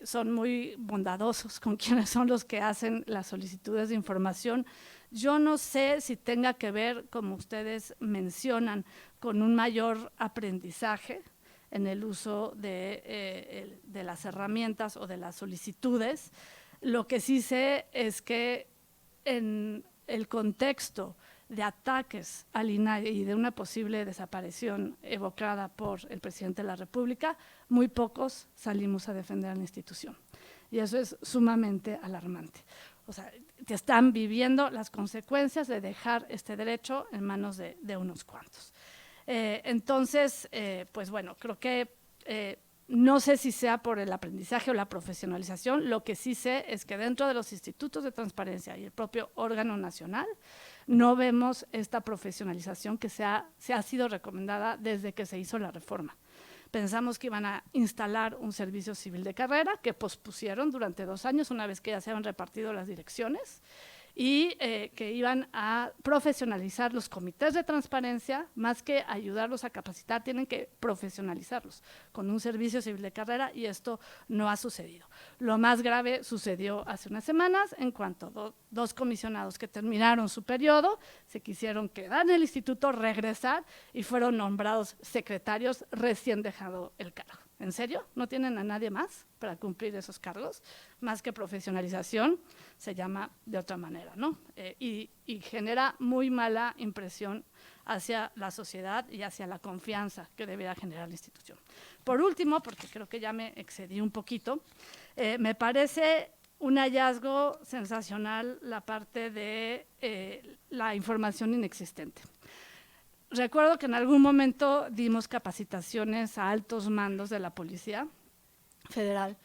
son muy bondadosos con quienes son los que hacen las solicitudes de información. Yo no sé si tenga que ver, como ustedes mencionan, con un mayor aprendizaje en el uso de las herramientas o de las solicitudes. Lo que sí sé es que en el contexto de ataques al INAI y de una posible desaparición evocada por el presidente de la República, muy pocos salimos a defender a la institución. Y eso es sumamente alarmante. O sea, que están viviendo las consecuencias de dejar este derecho en manos de unos cuantos. Entonces, pues bueno, creo que no sé si sea por el aprendizaje o la profesionalización. Lo que sí sé es que dentro de los institutos de transparencia y el propio órgano nacional no vemos esta profesionalización que se ha sido recomendada desde que se hizo la reforma. Pensamos que iban a instalar un servicio civil de carrera, que pospusieron durante 2 años una vez que ya se habían repartido las direcciones, y que iban a profesionalizar los comités de transparencia. Más que ayudarlos a capacitar, tienen que profesionalizarlos con un servicio civil de carrera, y esto no ha sucedido. Lo más grave sucedió hace unas semanas, en cuanto dos comisionados que terminaron su periodo se quisieron quedar en el instituto, regresar, y fueron nombrados secretarios recién dejado el cargo. ¿En serio? ¿No tienen a nadie más para cumplir esos cargos? Más que profesionalización, se llama de otra manera, ¿no? Y genera muy mala impresión hacia la sociedad y hacia la confianza que debería generar la institución. Por último, porque creo que ya me excedí un poquito, me parece un hallazgo sensacional la parte de la información inexistente. Recuerdo que en algún momento dimos capacitaciones a altos mandos de la Policía Federal,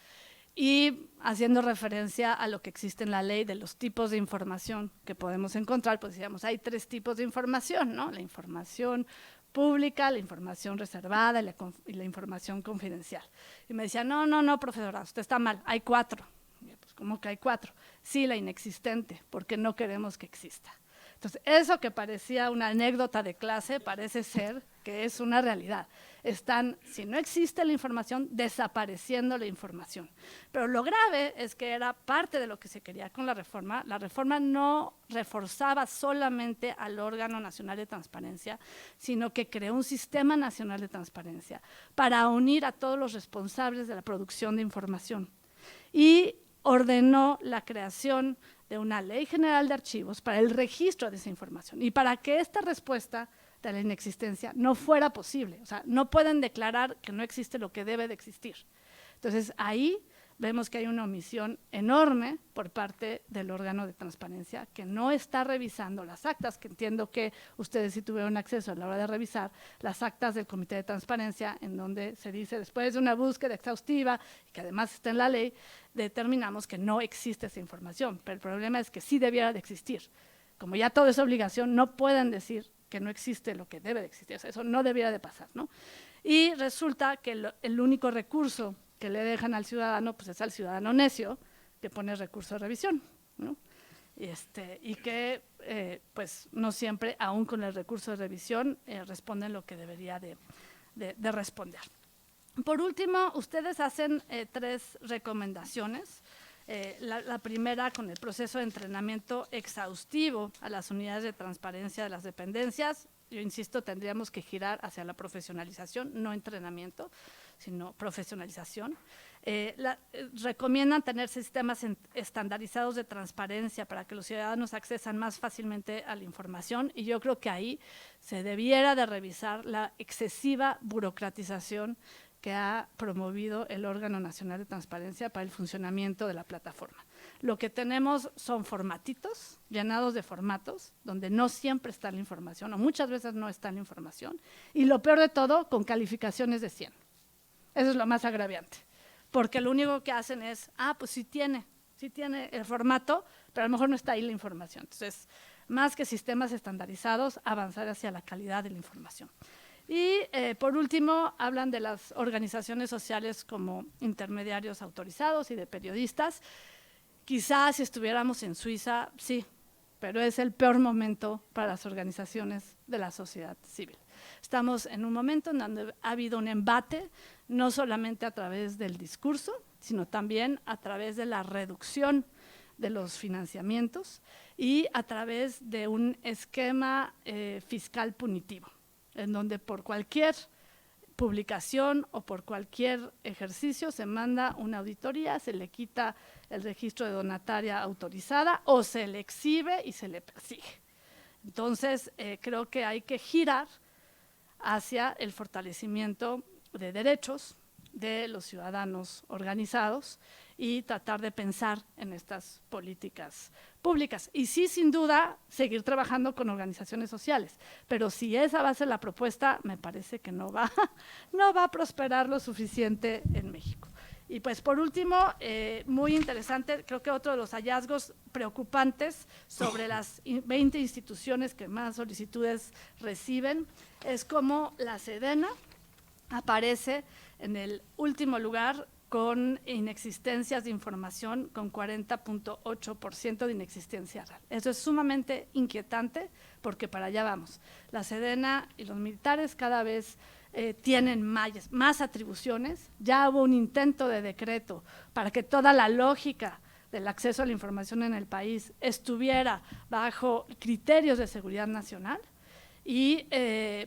y haciendo referencia a lo que existe en la ley de los tipos de información que podemos encontrar, pues decíamos, hay 3 tipos de información, ¿no? La información pública, la información reservada y la información confidencial. Y me decía, no, profesora, usted está mal, hay 4. Y yo, pues, ¿cómo que hay 4? Sí, la inexistente, porque no queremos que exista. Entonces, eso que parecía una anécdota de clase parece ser que es una realidad. Están, si no existe la información, desapareciendo la información. Pero lo grave es que era parte de lo que se quería con la reforma. La reforma no reforzaba solamente al órgano nacional de transparencia, sino que creó un sistema nacional de transparencia para unir a todos los responsables de la producción de información. Y ordenó la creación de una ley general de archivos para el registro de esa información y para que esta respuesta de la inexistencia no fuera posible. O sea, no pueden declarar que no existe lo que debe de existir. Entonces, ahí vemos que hay una omisión enorme por parte del órgano de transparencia que no está revisando las actas, que entiendo que ustedes sí tuvieron acceso a la hora de revisar las actas del Comité de Transparencia, en donde se dice, después de una búsqueda exhaustiva, que además está en la ley, determinamos que no existe esa información, pero el problema es que sí debiera de existir. Como ya todo es obligación, no pueden decir que no existe lo que debe de existir, o sea, eso no debiera de pasar, ¿no? Y resulta que el único recurso que le dejan al ciudadano, pues es al ciudadano necio que pone recurso de revisión, ¿no? Y que pues no siempre, aún con el recurso de revisión, responden lo que debería de responder. Por último, ustedes hacen 3 recomendaciones. La primera, con el proceso de entrenamiento exhaustivo a las unidades de transparencia de las dependencias. Yo insisto, tendríamos que girar hacia la profesionalización, no entrenamiento, sino profesionalización. Recomiendan tener sistemas estandarizados de transparencia para que los ciudadanos accesan más fácilmente a la información, y yo creo que ahí se debiera de revisar la excesiva burocratización que ha promovido el órgano nacional de transparencia para el funcionamiento de la plataforma. Lo que tenemos son formatitos, llenados de formatos, donde no siempre está la información, o muchas veces no está la información, y lo peor de todo, con calificaciones de 100. Eso es lo más agraviante, porque lo único que hacen es, pues sí tiene el formato, pero a lo mejor no está ahí la información. Entonces, más que sistemas estandarizados, avanzar hacia la calidad de la información. Y por último, hablan de las organizaciones sociales como intermediarios autorizados y de periodistas. Quizás si estuviéramos en Suiza, sí, pero es el peor momento para las organizaciones de la sociedad civil. Estamos en un momento en donde ha habido un embate, no solamente a través del discurso, sino también a través de la reducción de los financiamientos y a través de un esquema fiscal punitivo, en donde por cualquier publicación o por cualquier ejercicio se manda una auditoría, se le quita el registro de donataria autorizada o se le exhibe y se le persigue. Entonces, creo que hay que girar hacia el fortalecimiento de derechos de los ciudadanos organizados y tratar de pensar en estas políticas públicas. Y sí, sin duda, seguir trabajando con organizaciones sociales, pero si esa va a ser la propuesta, me parece que no va a prosperar lo suficiente en México. Y pues por último, muy interesante, creo que otro de los hallazgos preocupantes sobre las 20 instituciones que más solicitudes reciben es cómo la Sedena aparece en el último lugar con inexistencias de información, con 40.8% de inexistencia real. Eso es sumamente inquietante porque para allá vamos. La Sedena y los militares cada vez tienen más atribuciones. Ya hubo un intento de decreto para que toda la lógica del acceso a la información en el país estuviera bajo criterios de seguridad nacional. Y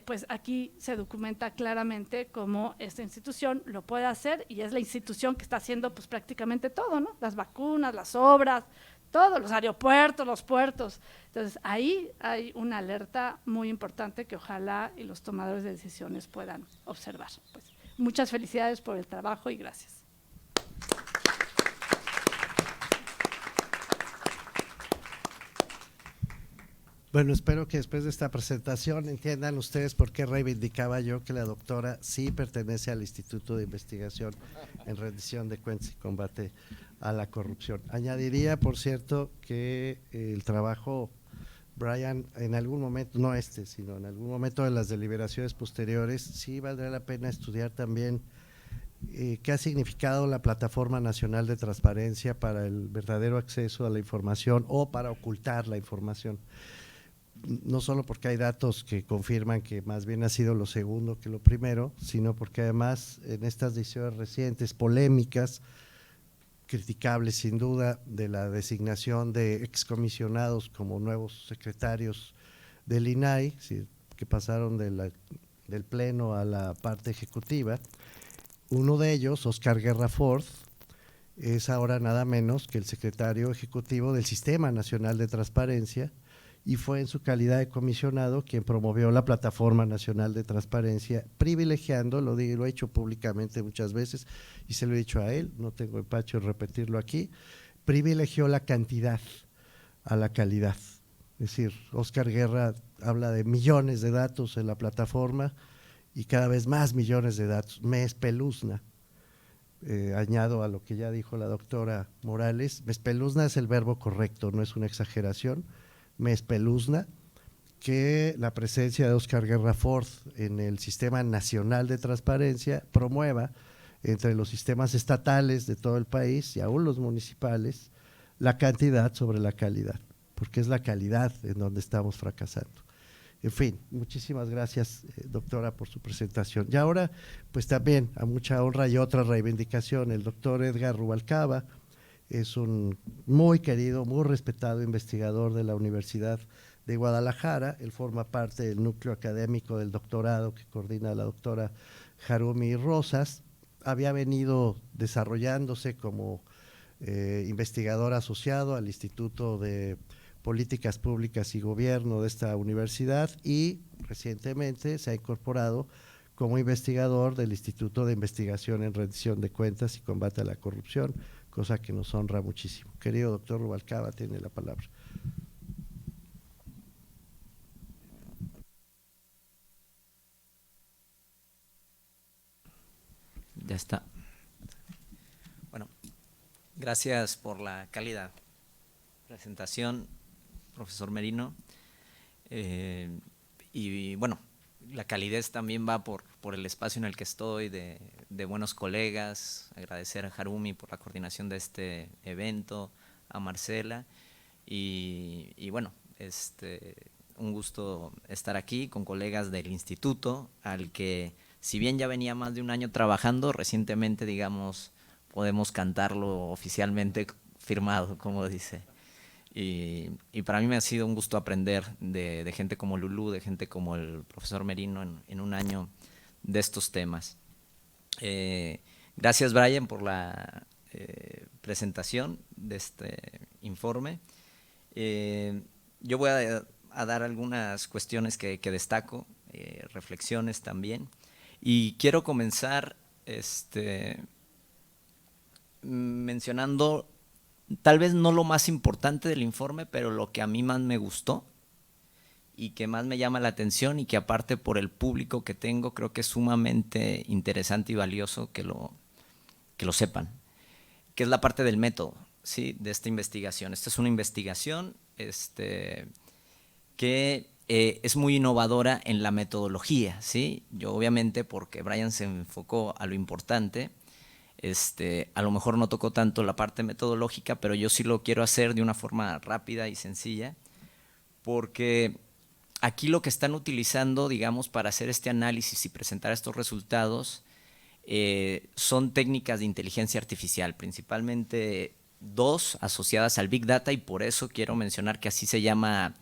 pues aquí se documenta claramente cómo esta institución lo puede hacer y es la institución que está haciendo pues prácticamente todo, ¿no? Las vacunas, las obras, todos los aeropuertos, los puertos. Entonces ahí hay una alerta muy importante que ojalá y los tomadores de decisiones puedan observar. Pues, muchas felicidades por el trabajo y gracias. Bueno, espero que después de esta presentación entiendan ustedes por qué reivindicaba yo que la doctora sí pertenece al Instituto de Investigación en Rendición de Cuentas y Combate a la Corrupción. Añadiría, por cierto, que el trabajo, Brian, en algún momento, no sino en algún momento de las deliberaciones posteriores, sí valdrá la pena estudiar también qué ha significado la Plataforma Nacional de Transparencia para el verdadero acceso a la información o para ocultar la información. No solo porque hay datos que confirman que más bien ha sido lo segundo que lo primero, sino porque además en estas decisiones recientes, polémicas, criticables sin duda, de la designación de excomisionados como nuevos secretarios del INAI, que pasaron del Pleno a la parte ejecutiva, uno de ellos, Oscar Guerra Ford, es ahora nada menos que el secretario ejecutivo del Sistema Nacional de Transparencia, y fue en su calidad de comisionado quien promovió la Plataforma Nacional de Transparencia, privilegiando, lo he hecho públicamente muchas veces y se lo he dicho a él, no tengo empacho en repetirlo aquí, privilegió la cantidad a la calidad. Es decir, Óscar Guerra habla de millones de datos en la plataforma y cada vez más millones de datos. Me espeluzna, añado a lo que ya dijo la doctora Morales, me espeluzna es el verbo correcto, no es una exageración, me espeluzna que la presencia de Óscar Guerra Ford en el Sistema Nacional de Transparencia promueva entre los sistemas estatales de todo el país y aún los municipales la cantidad sobre la calidad, porque es la calidad en donde estamos fracasando. En fin, muchísimas gracias, doctora, por su presentación. Y ahora, pues también, a mucha honra y otra reivindicación, el doctor Edgar Rubalcaba es un muy querido, muy respetado investigador de la Universidad de Guadalajara. Él forma parte del núcleo académico del doctorado que coordina la doctora Harumi Rosas. Había venido desarrollándose como investigador asociado al Instituto de Políticas Públicas y Gobierno de esta universidad y recientemente se ha incorporado como investigador del Instituto de Investigación en Rendición de Cuentas y Combate a la Corrupción, cosa que nos honra muchísimo. Querido doctor Rubalcaba, tiene la palabra. Ya está. Bueno, gracias por la cálida presentación, profesor Merino. Y bueno, la calidez también va por el espacio en el que estoy, de buenos colegas. Agradecer a Harumi por la coordinación de este evento, a Marcela. Y bueno, un gusto estar aquí con colegas del instituto, al que, si bien ya venía más de un año trabajando, recientemente, digamos, podemos cantarlo oficialmente firmado, como dice. Y para mí me ha sido un gusto aprender de gente como Lulú, de gente como el profesor Merino en un año de estos temas. Gracias, Brian, por la presentación de este informe. Yo voy a dar algunas cuestiones que destaco, reflexiones también. Y quiero comenzar mencionando tal vez no lo más importante del informe, pero lo que a mí más me gustó y que más me llama la atención y que aparte por el público que tengo creo que es sumamente interesante y valioso que lo sepan, que es la parte del método, ¿sí?, de esta investigación. Esta es una investigación que es muy innovadora en la metodología, ¿sí? Yo obviamente, porque Brian se enfocó a lo importante, a lo mejor no tocó tanto la parte metodológica, pero yo sí lo quiero hacer de una forma rápida y sencilla, porque aquí lo que están utilizando, digamos, para hacer este análisis y presentar estos resultados son técnicas de inteligencia artificial, principalmente dos asociadas al Big Data, y por eso quiero mencionar que así se llama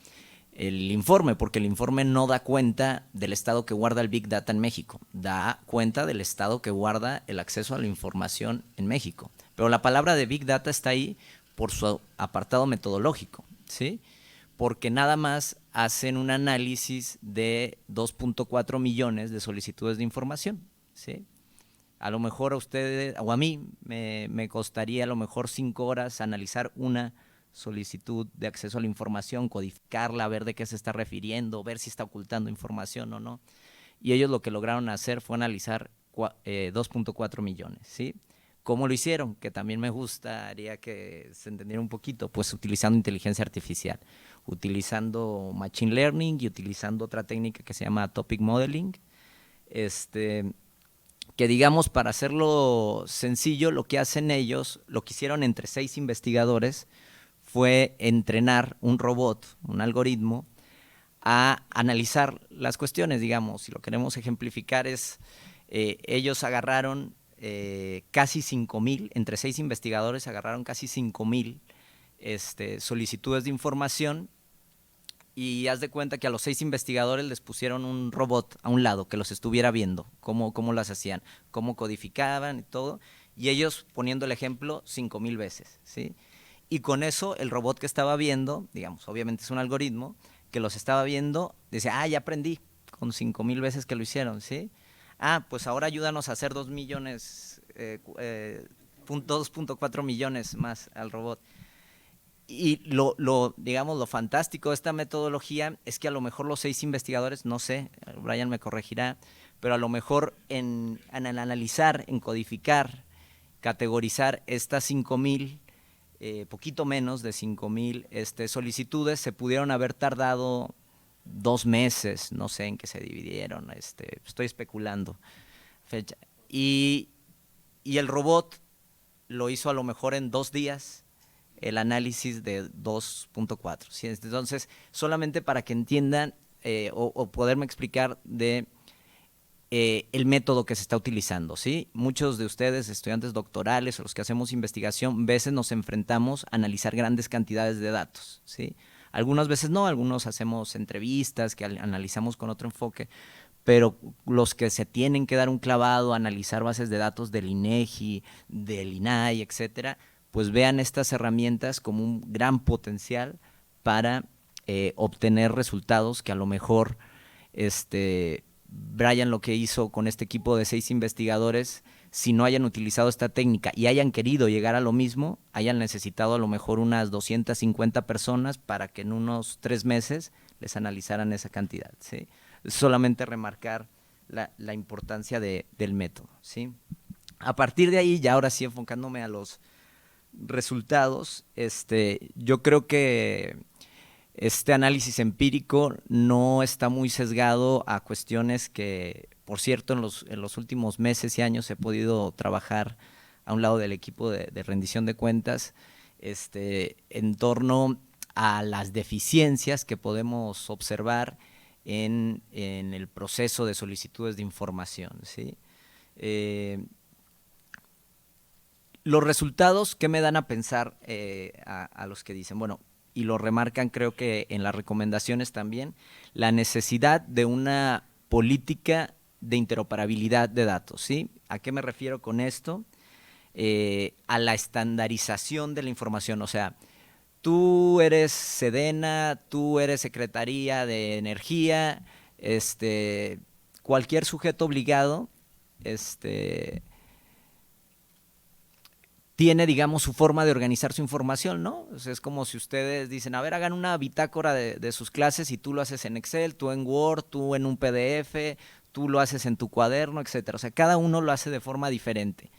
el informe, porque el informe no da cuenta del estado que guarda el Big Data en México, da cuenta del estado que guarda el acceso a la información en México. Pero la palabra de Big Data está ahí por su apartado metodológico, ¿sí? Porque nada más hacen un análisis de 2.4 millones de solicitudes de información, ¿sí? A lo mejor a ustedes o a mí me costaría a lo mejor 5 horas analizar una solicitud de acceso a la información, codificarla, ver de qué se está refiriendo, ver si está ocultando información o no. Y ellos lo que lograron hacer fue analizar 2.4 millones, ¿sí? ¿Cómo lo hicieron? Que también me gustaría que se entendiera un poquito, pues utilizando inteligencia artificial, utilizando Machine Learning y utilizando otra técnica que se llama Topic Modeling, que digamos, para hacerlo sencillo, lo que hacen ellos, lo que hicieron entre 6 investigadores, fue entrenar un robot, un algoritmo, a analizar las cuestiones, digamos. Si lo queremos ejemplificar es, ellos agarraron casi 5,000, entre 6 investigadores agarraron casi 5,000 solicitudes de información, y haz de cuenta que a los 6 investigadores les pusieron un robot a un lado que los estuviera viendo, cómo las hacían, cómo codificaban y todo, y ellos poniendo el ejemplo 5,000 veces, ¿sí? Y con eso el robot que estaba viendo, digamos, obviamente es un algoritmo, que los estaba viendo, decía, ya aprendí con 5,000 veces que lo hicieron, ¿sí? Pues ahora ayúdanos a hacer 2.4 millones más al robot. Y digamos, lo fantástico de esta metodología es que a lo mejor los 6 investigadores, no sé, Brian me corregirá, pero a lo mejor en analizar, en codificar, categorizar estas 5,000, poquito menos de 5,000 solicitudes, se pudieron haber tardado 2 meses, no sé en qué se dividieron, estoy especulando. Fecha. Y el robot lo hizo a lo mejor en 2 días, el análisis de 2.4. ¿Sí? Entonces, solamente para que entiendan o poderme explicar de el método que se está utilizando, ¿sí? Muchos de ustedes, estudiantes doctorales o los que hacemos investigación, veces nos enfrentamos a analizar grandes cantidades de datos, ¿sí? Algunas veces no, algunos hacemos entrevistas que analizamos con otro enfoque, pero los que se tienen que dar un clavado, analizar bases de datos del INEGI, del INAI, etcétera, pues vean estas herramientas como un gran potencial para obtener resultados que a lo mejor Brian lo que hizo con este equipo de 6 investigadores, si no hayan utilizado esta técnica y hayan querido llegar a lo mismo, hayan necesitado a lo mejor unas 250 personas para que en unos 3 meses les analizaran esa cantidad, ¿sí? Solamente remarcar la importancia del método, ¿sí? A partir de ahí, ya ahora sí enfocándome a los resultados, yo creo que este análisis empírico no está muy sesgado a cuestiones que, por cierto, en los últimos meses y años he podido trabajar a un lado del equipo de rendición de cuentas, en torno a las deficiencias que podemos observar en el proceso de solicitudes de información, ¿sí? Los resultados, ¿qué me dan a pensar a los que dicen? Bueno, y lo remarcan creo que en las recomendaciones también, la necesidad de una política de interoperabilidad de datos, ¿sí? ¿A qué me refiero con esto? A la estandarización de la información, o sea, tú eres Sedena, tú eres Secretaría de Energía, cualquier sujeto obligado, tiene, digamos, su forma de organizar su información, ¿no? O sea, es como si ustedes dicen, a ver, hagan una bitácora de sus clases y tú lo haces en Excel, tú en Word, tú en un PDF, tú lo haces en tu cuaderno, etcétera. O sea, cada uno lo hace de forma diferente.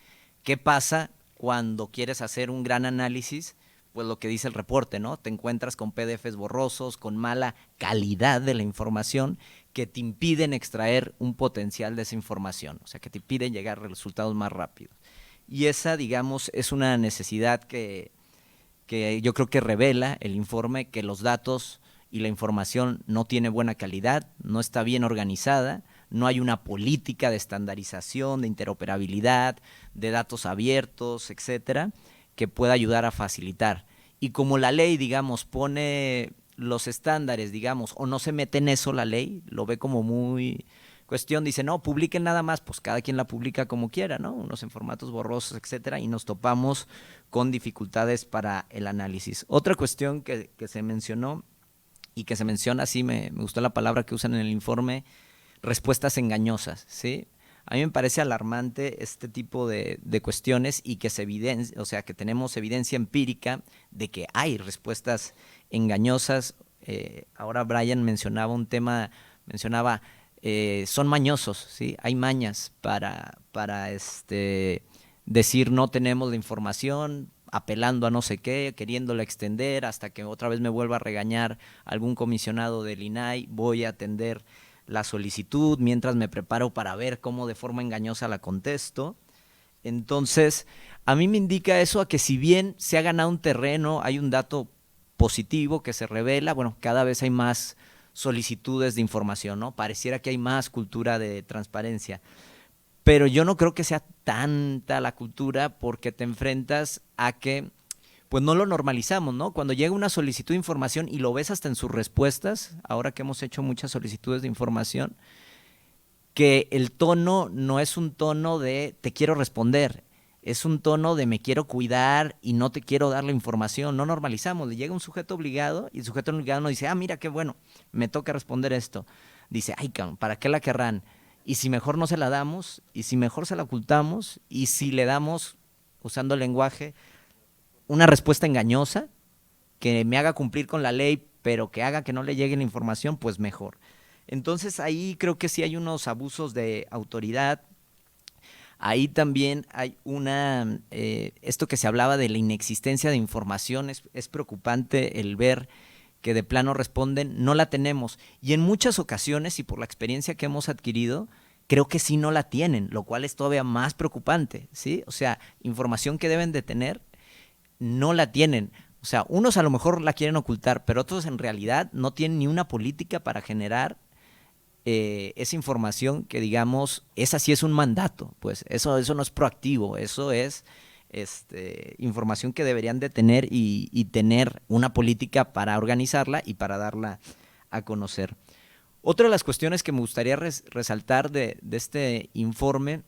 ¿Qué pasa cuando quieres hacer un gran análisis? Pues lo que dice el reporte, ¿no? Te encuentras con PDFs borrosos, con mala calidad de la información que te impiden extraer un potencial de esa información, o sea, que te impiden llegar a resultados más rápidos. Y esa, digamos, es una necesidad que yo creo que revela el informe, que los datos y la información no tiene buena calidad, no está bien organizada, no hay una política de estandarización, de interoperabilidad, de datos abiertos, etcétera, que pueda ayudar a facilitar. Y como la ley, digamos, pone los estándares, digamos, o no se mete en eso la ley, lo ve como muy cuestión, dice, no, publiquen nada más, pues cada quien la publica como quiera, ¿no? Unos en formatos borrosos, etcétera, y nos topamos con dificultades para el análisis. Otra cuestión que se mencionó y que se menciona, sí, me gustó la palabra que usan en el informe, respuestas engañosas, ¿sí? A mí me parece alarmante este tipo de cuestiones y que se evidencia, o sea, que tenemos evidencia empírica de que hay respuestas engañosas. Ahora Brian mencionaba un tema, son mañosos, ¿sí? Hay mañas para decir no tenemos la información, apelando a no sé qué, queriéndola extender hasta que otra vez me vuelva a regañar algún comisionado del INAI, voy a atender la solicitud mientras me preparo para ver cómo de forma engañosa la contesto. Entonces, a mí me indica eso a que si bien se ha ganado un terreno, hay un dato positivo que se revela, bueno, cada vez hay más solicitudes de información, ¿no? Pareciera que hay más cultura de transparencia, pero yo no creo que sea tanta la cultura porque te enfrentas a que pues no lo normalizamos, ¿no? Cuando llega una solicitud de información y lo ves hasta en sus respuestas, ahora que hemos hecho muchas solicitudes de información, que el tono no es un tono de te quiero responder, es un tono de me quiero cuidar y no te quiero dar la información, no normalizamos, le llega un sujeto obligado y el sujeto obligado nos dice, ah, mira qué bueno, me toca responder esto. Dice, ay, cabrón, ¿para qué la querrán? Y si mejor no se la damos, y si mejor se la ocultamos, y si le damos, usando el lenguaje, una respuesta engañosa, que me haga cumplir con la ley, pero que haga que no le llegue la información, pues mejor. Entonces ahí creo que sí hay unos abusos de autoridad. Ahí también hay esto que se hablaba de la inexistencia de información, es preocupante el ver que de plano responden, no la tenemos. Y en muchas ocasiones, y por la experiencia que hemos adquirido, creo que sí no la tienen, lo cual es todavía más preocupante, ¿sí? O sea, información que deben de tener, no la tienen. O sea, unos a lo mejor la quieren ocultar, pero otros en realidad no tienen ni una política para generar esa información que digamos, esa sí es un mandato, pues eso no es proactivo, eso es información que deberían de tener y tener una política para organizarla y para darla a conocer. Otra de las cuestiones que me gustaría resaltar de este informe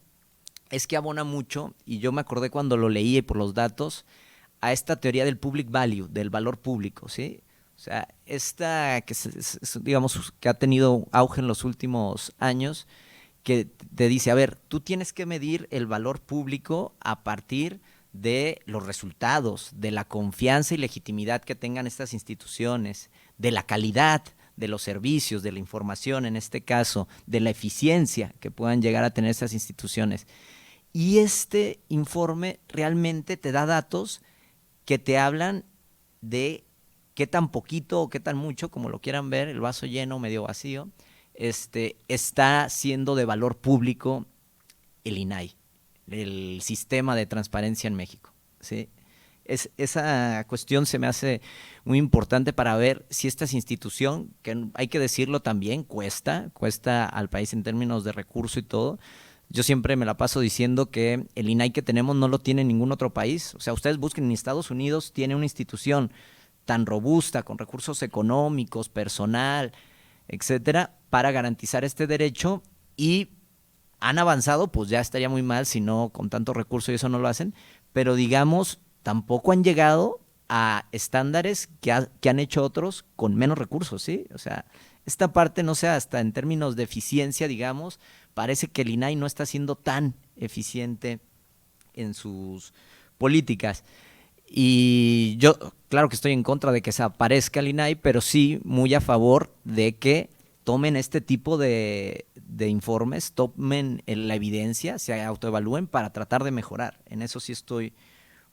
es que abona mucho, y yo me acordé cuando lo leí por los datos, a esta teoría del public value, del valor público, ¿sí? O sea, esta que digamos que ha tenido auge en los últimos años, que te dice, a ver, tú tienes que medir el valor público a partir de los resultados, de la confianza y legitimidad que tengan estas instituciones, de la calidad de los servicios, de la información en este caso, de la eficiencia que puedan llegar a tener estas instituciones. Y este informe realmente te da datos que te hablan de qué tan poquito o qué tan mucho, como lo quieran ver, el vaso lleno o medio vacío, está siendo de valor público el INAI, el sistema de transparencia en México, ¿sí? Esa cuestión se me hace muy importante para ver si esta institución, que hay que decirlo también, cuesta al país en términos de recurso y todo. Yo siempre me la paso diciendo que el INAI que tenemos no lo tiene ningún otro país. O sea, ustedes busquen en Estados Unidos, tiene una institución tan robusta, con recursos económicos, personal, etcétera, para garantizar este derecho, y han avanzado, pues ya estaría muy mal si no con tanto recurso y eso no lo hacen, pero digamos, tampoco han llegado a estándares que han hecho otros con menos recursos, ¿sí? O sea, esta parte, no sé, hasta en términos de eficiencia, digamos, parece que el INAI no está siendo tan eficiente en sus políticas. Y yo, claro que estoy en contra de que se aparezca el INAI, pero sí muy a favor de que tomen este tipo de informes, tomen la evidencia, se autoevalúen para tratar de mejorar. En eso sí estoy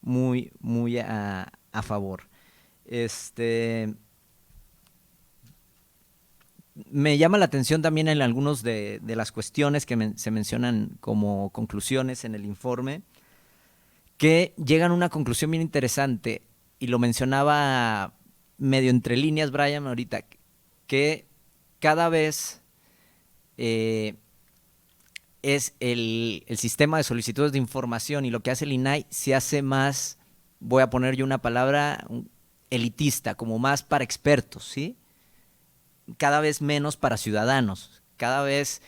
muy, muy a favor. Me llama la atención también en algunos de las cuestiones que se mencionan como conclusiones en el informe, que llegan a una conclusión bien interesante, y lo mencionaba medio entre líneas Brian ahorita, que cada vez es el sistema de solicitudes de información y lo que hace el INAI se hace más, voy a poner yo una palabra, elitista, como más para expertos, ¿sí? Cada vez menos para ciudadanos, cada vez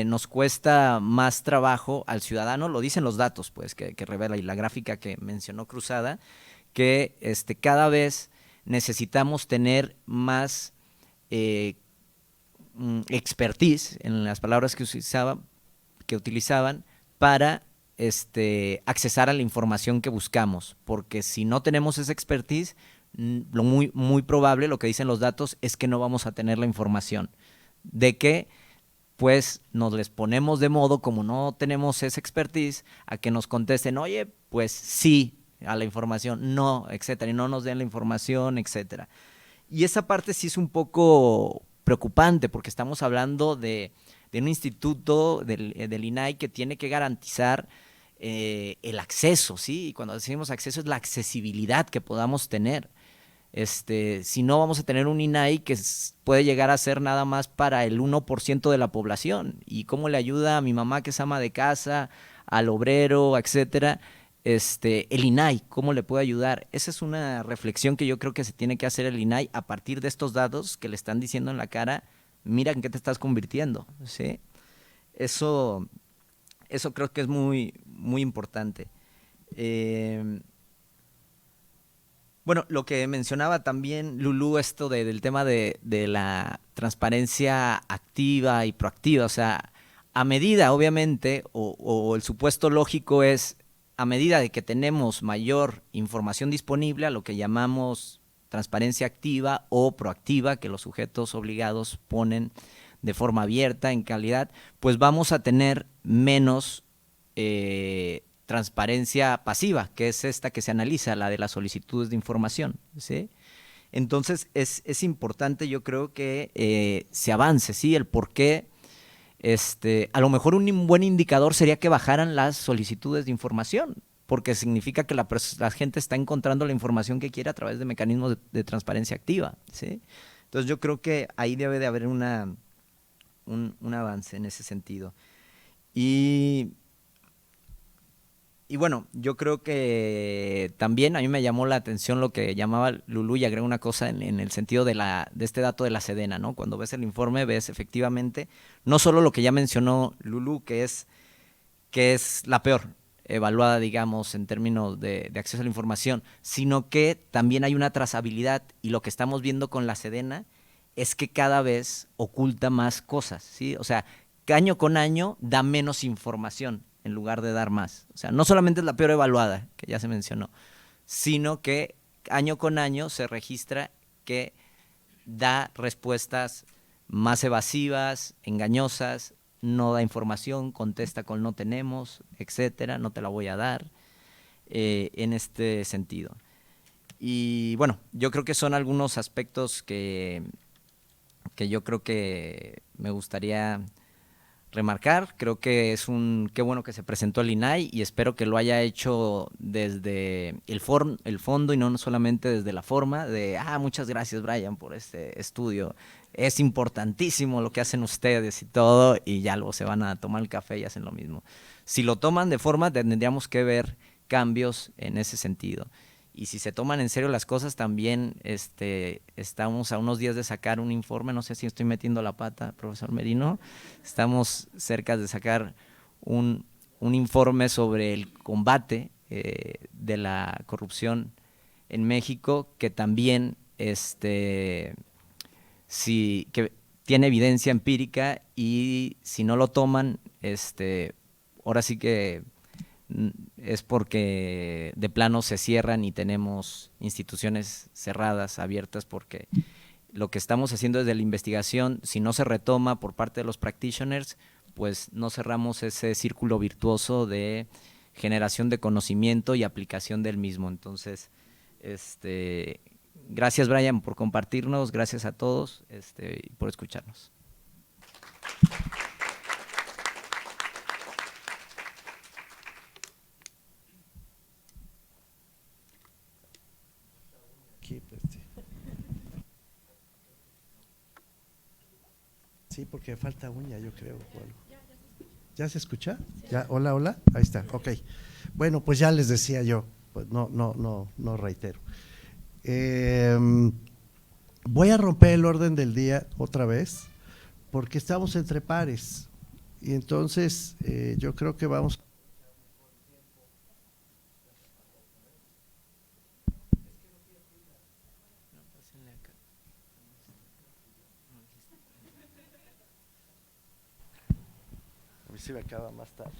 nos cuesta más trabajo al ciudadano, lo dicen los datos pues que revela, y la gráfica que mencionó Cruzada, que cada vez necesitamos tener más expertise, en las palabras que utilizaban para accesar a la información que buscamos, porque si no tenemos esa expertise, lo muy probable, lo que dicen los datos, es que no vamos a tener la información. De que pues nos les ponemos de modo, como no tenemos esa expertise, a que nos contesten, oye, pues sí a la información, no, etcétera, y no nos den la información, etcétera. Y esa parte sí es un poco preocupante, porque estamos hablando de un instituto del INAI que tiene que garantizar el acceso, ¿sí? Y cuando decimos acceso es la accesibilidad que podamos tener. Si no, vamos a tener un INAI que puede llegar a ser nada más para el 1% de la población. ¿Y cómo le ayuda a mi mamá que es ama de casa, al obrero, etcétera? El INAI, ¿cómo le puede ayudar? Esa es una reflexión que yo creo que se tiene que hacer el INAI a partir de estos datos que le están diciendo en la cara, mira en qué te estás convirtiendo, ¿sí? Eso creo que es muy, muy importante. Bueno, lo que mencionaba también Lulú, esto del tema de la transparencia activa y proactiva, o sea, a medida, obviamente, o el supuesto lógico es, a medida de que tenemos mayor información disponible, a lo que llamamos transparencia activa o proactiva, que los sujetos obligados ponen de forma abierta, en calidad, pues vamos a tener menos transparencia pasiva, que es esta que se analiza, la de las solicitudes de información, ¿sí? Entonces, es importante, yo creo que se avance, ¿sí? El por qué, a lo mejor un buen indicador sería que bajaran las solicitudes de información, porque significa que la gente está encontrando la información que quiere a través de mecanismos de transparencia activa, ¿sí? Entonces, yo creo que ahí debe de haber un avance en ese sentido. Y bueno, yo creo que también a mí me llamó la atención lo que llamaba Lulú, y agrego una cosa en el sentido de este dato de la Sedena, ¿no? Cuando ves el informe ves efectivamente no solo lo que ya mencionó Lulú, que es la peor evaluada, digamos, en términos de acceso a la información, sino que también hay una trazabilidad, y lo que estamos viendo con la Sedena es que cada vez oculta más cosas, ¿sí? O sea, que año con año da menos información en lugar de dar más. O sea, no solamente es la peor evaluada, que ya se mencionó, sino que año con año se registra que da respuestas más evasivas, engañosas, no da información, contesta con no tenemos, etcétera, no te la voy a dar, en este sentido. Y bueno, yo creo que son algunos aspectos que yo creo que me gustaría remarcar. Creo que qué bueno que se presentó el INAI, y espero que lo haya hecho desde el fondo y no solamente desde la forma de, muchas gracias Brian por este estudio, es importantísimo lo que hacen ustedes y todo, y ya luego se van a tomar el café y hacen lo mismo. Si lo toman de forma, tendríamos que ver cambios en ese sentido. Y si se toman en serio las cosas, también estamos a unos días de sacar un informe, no sé si estoy metiendo la pata, profesor Merino, estamos cerca de sacar un informe sobre el combate de la corrupción en México, que también que tiene evidencia empírica, y si no lo toman, ahora sí que es porque de plano se cierran y tenemos instituciones cerradas, abiertas, porque lo que estamos haciendo desde la investigación, si no se retoma por parte de los practitioners, pues no cerramos ese círculo virtuoso de generación de conocimiento y aplicación del mismo. Entonces, gracias Brian por compartirnos, gracias a todos y por escucharnos. Sí, porque falta uña, yo creo. ¿Ya se escucha? ¿Ya? Hola, hola. Ahí está, ok. Bueno, pues ya les decía yo, pues no reitero. Voy a romper el orden del día otra vez, porque estamos entre pares, y entonces yo creo que vamos. A mí sí me acaba más tarde.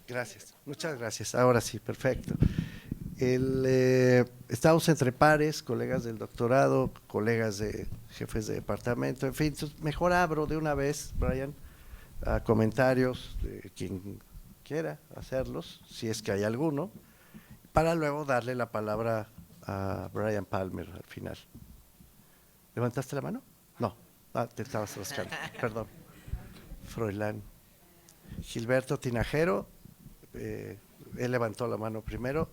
Gracias, muchas gracias. Ahora sí, perfecto. Estamos entre pares, colegas del doctorado, colegas de jefes de departamento, en fin, entonces mejor abro de una vez, Brian, a comentarios de quien quiera hacerlos, si es que hay alguno, para luego darle la palabra a Brian Palmer al final. ¿Levantaste la mano? No, te estabas rascando, perdón. Froilán. Gilberto Tinajero, él levantó la mano primero.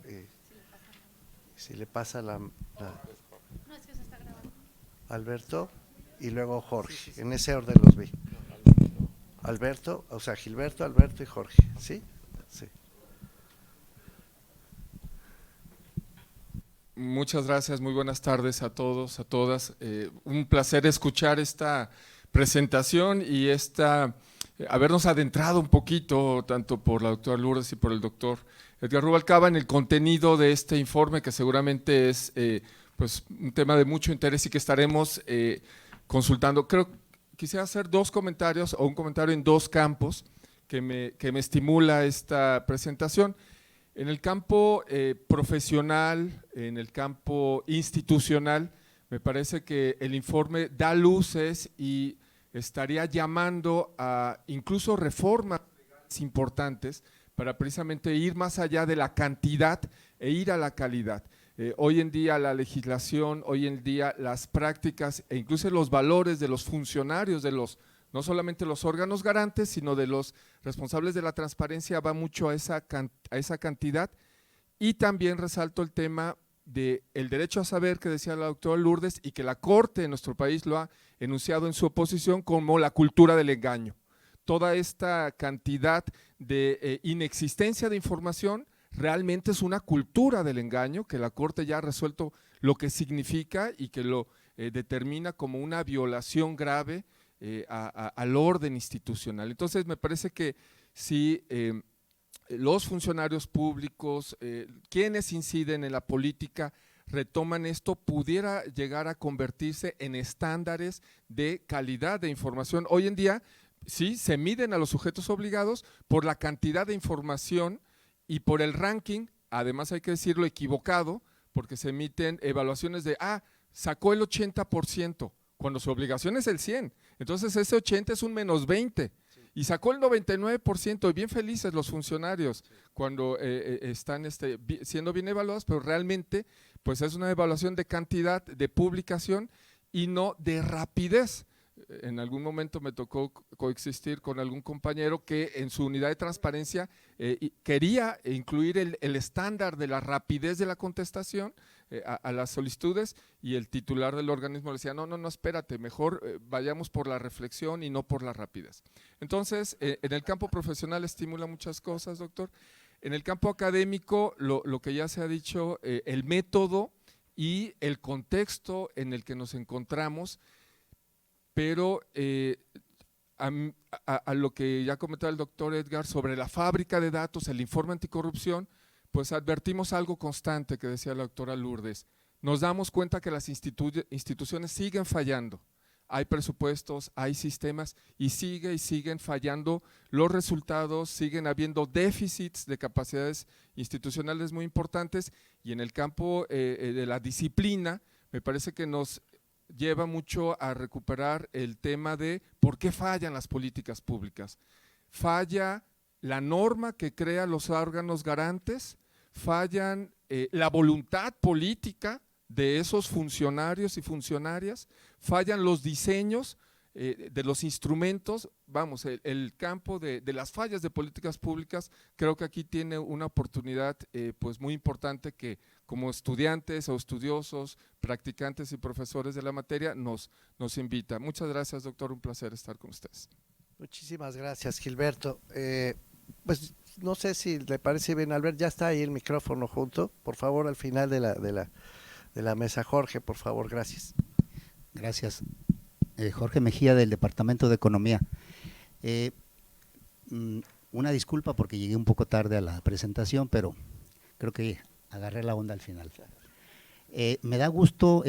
Si le pasa la… No, es que se está grabando. Alberto y luego Jorge, sí. En ese orden los vi. Alberto, o sea, Gilberto, Alberto y Jorge, ¿sí? Sí. Muchas gracias, muy buenas tardes a todos, a todas. Un placer escuchar esta presentación y esta habernos adentrado un poquito, tanto por la doctora Lourdes y por el doctor Edgar Rubalcaba, en el contenido de este informe, que seguramente es pues un tema de mucho interés y que estaremos consultando. Quisiera hacer dos comentarios, o un comentario en dos campos que me estimula esta presentación. En el campo profesional, en el campo institucional, me parece que el informe da luces y estaría llamando a incluso reformas importantes para precisamente ir más allá de la cantidad e ir a la calidad. Hoy en día la legislación, hoy en día las prácticas e incluso los valores de los funcionarios, no solamente los órganos garantes, sino de los responsables de la transparencia, va mucho a esa cantidad. Y también resalto el tema del derecho a saber, que decía la doctora Lourdes, y que la Corte en nuestro país lo ha enunciado en su oposición como la cultura del engaño. Toda esta cantidad de inexistencia de información realmente es una cultura del engaño, que la Corte ya ha resuelto lo que significa y que lo determina como una violación grave al orden institucional. Entonces me parece que si los funcionarios públicos, quienes inciden en la política, retoman esto, pudiera llegar a convertirse en estándares de calidad de información. Hoy en día sí se miden a los sujetos obligados por la cantidad de información y por el ranking, además hay que decirlo, equivocado, porque se emiten evaluaciones de, sacó el 80%, cuando su obligación es el 100%, entonces ese 80 es un menos 20%, y sacó el 99%, y bien felices los funcionarios cuando están siendo bien evaluados, pero realmente pues es una evaluación de cantidad, de publicación y no de rapidez. En algún momento me tocó coexistir con algún compañero que en su unidad de transparencia quería incluir el estándar de la rapidez de la contestación a las solicitudes, y el titular del organismo le decía, no, espérate, mejor vayamos por la reflexión y no por la rapidez. Entonces, en el campo profesional estimula muchas cosas, doctor. En el campo académico, lo que ya se ha dicho, el método y el contexto en el que nos encontramos, pero a lo que ya comentaba el doctor Edgar sobre la fábrica de datos, el informe anticorrupción, pues advertimos algo constante que decía la doctora Lourdes. Nos damos cuenta que las instituciones siguen fallando. Hay presupuestos, hay sistemas y siguen fallando los resultados, siguen habiendo déficits de capacidades institucionales muy importantes, y en el campo de la disciplina me parece que nos lleva mucho a recuperar el tema de por qué fallan las políticas públicas. Falla la norma que crea los órganos garantes, fallan la voluntad política de esos funcionarios y funcionarias, fallan los diseños de los instrumentos. Vamos, el campo de las fallas de políticas públicas creo que aquí tiene una oportunidad pues muy importante, que como estudiantes o estudiosos, practicantes y profesores de la materia nos invita. Muchas gracias, doctor, un placer estar con ustedes. Muchísimas gracias, Gilberto. Pues no sé si le parece bien, Albert, ya está ahí el micrófono junto, por favor, al final de la mesa. Jorge, por favor, gracias. Gracias. Jorge Mejía, del Departamento de Economía. Una disculpa porque llegué un poco tarde a la presentación, pero creo que agarré la onda al final. Me da gusto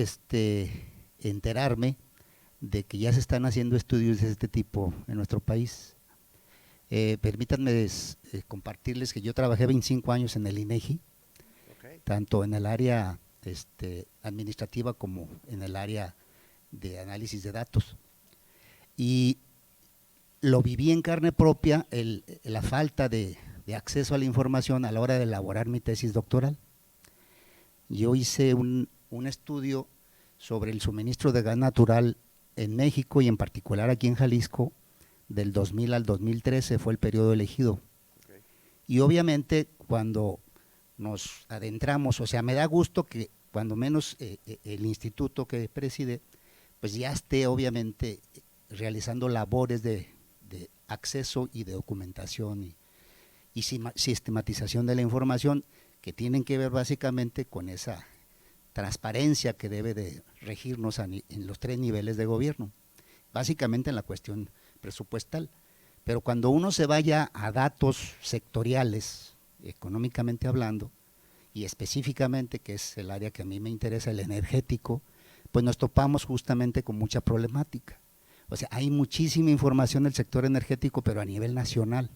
enterarme de que ya se están haciendo estudios de este tipo en nuestro país. Permítanme compartirles que yo trabajé 25 años en el INEGI, tanto en el área administrativa como en el área de análisis de datos, y lo viví en carne propia, la falta de acceso a la información a la hora de elaborar mi tesis doctoral. Yo hice un estudio sobre el suministro de gas natural en México y en particular aquí en Jalisco, del 2000 al 2013 fue el periodo elegido. Y obviamente cuando nos adentramos, o sea, me da gusto que cuando menos el instituto que preside pues ya esté obviamente realizando labores de acceso y de documentación y sistematización de la información, que tienen que ver básicamente con esa transparencia que debe de regirnos en los 3 niveles de gobierno, básicamente en la cuestión presupuestal, Pero cuando uno se vaya a datos sectoriales, económicamente hablando, y específicamente, que es el área que a mí me interesa, el energético, pues nos topamos justamente con mucha problemática. O sea, hay muchísima información del sector energético, pero a nivel nacional.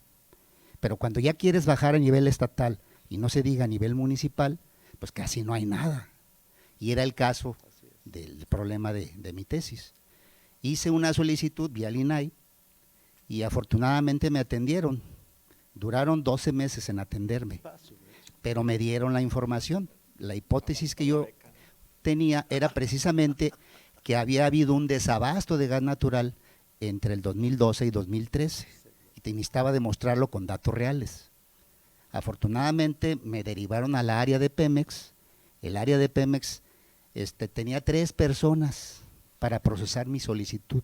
Pero cuando ya quieres bajar a nivel estatal, y no se diga a nivel municipal, pues casi no hay nada. Y era el caso del problema de mi tesis. Hice una solicitud vía el INAI y afortunadamente me atendieron. Duraron 12 meses en atenderme, pero me dieron la información. La hipótesis que yo tenía era precisamente que había habido un desabasto de gas natural entre el 2012 y 2013 y necesitaba demostrarlo con datos reales. Afortunadamente me derivaron a la área de Pemex. El área de Pemex tenía 3 personas para procesar mi solicitud.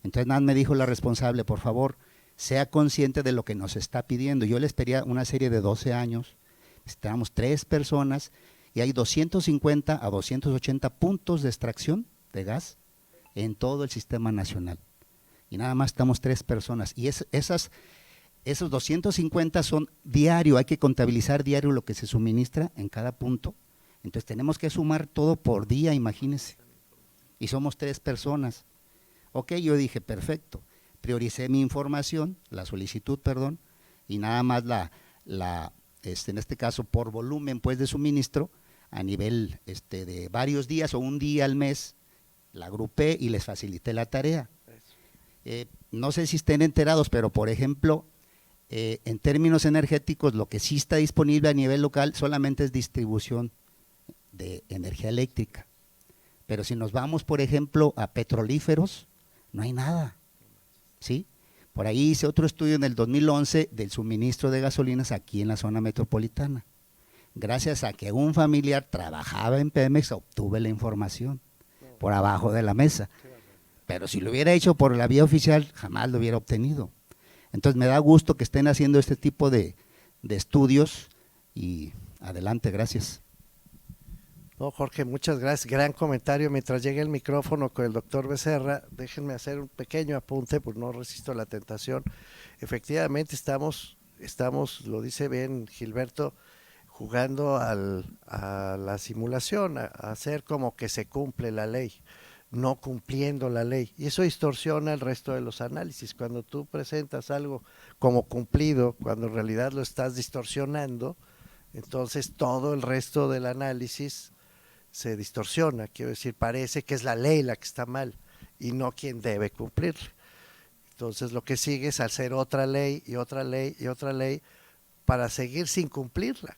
Entonces nada me dijo la responsable, por favor, sea consciente de lo que nos está pidiendo. Yo les pedía una serie de 12 años, necesitamos 3 personas y hay 250 a 280 puntos de extracción de gas en todo el sistema nacional. Y nada más estamos 3 personas. Y esos 250 son diario, hay que contabilizar diario lo que se suministra en cada punto. Entonces tenemos que sumar todo por día, imagínense. Y somos 3 personas. Ok, yo dije, perfecto. Prioricé mi información, la solicitud, perdón, y nada más en este caso por volumen pues de suministro, a nivel de varios días o un día al mes, la agrupé y les facilité la tarea. No sé si estén enterados, pero por ejemplo, en términos energéticos, lo que sí está disponible a nivel local solamente es distribución de energía eléctrica. Pero si nos vamos, por ejemplo, a petrolíferos, no hay nada, ¿sí? Por ahí hice otro estudio en el 2011 del suministro de gasolinas aquí en la zona metropolitana. Gracias a que un familiar trabajaba en Pemex, obtuve la información por abajo de la mesa. Pero si lo hubiera hecho por la vía oficial, jamás lo hubiera obtenido. Entonces me da gusto que estén haciendo este tipo de estudios y adelante, gracias. No, Jorge, muchas gracias. Gran comentario. Mientras llegue el micrófono con el doctor Becerra, déjenme hacer un pequeño apunte, pues no resisto la tentación. Efectivamente estamos, lo dice bien Gilberto, jugando a la simulación, a hacer como que se cumple la ley, no cumpliendo la ley. Y eso distorsiona el resto de los análisis. Cuando tú presentas algo como cumplido, cuando en realidad lo estás distorsionando, entonces todo el resto del análisis se distorsiona. Quiero decir, parece que es la ley la que está mal y no quien debe cumplirla. Entonces lo que sigue es hacer otra ley y otra ley y otra ley para seguir sin cumplirla.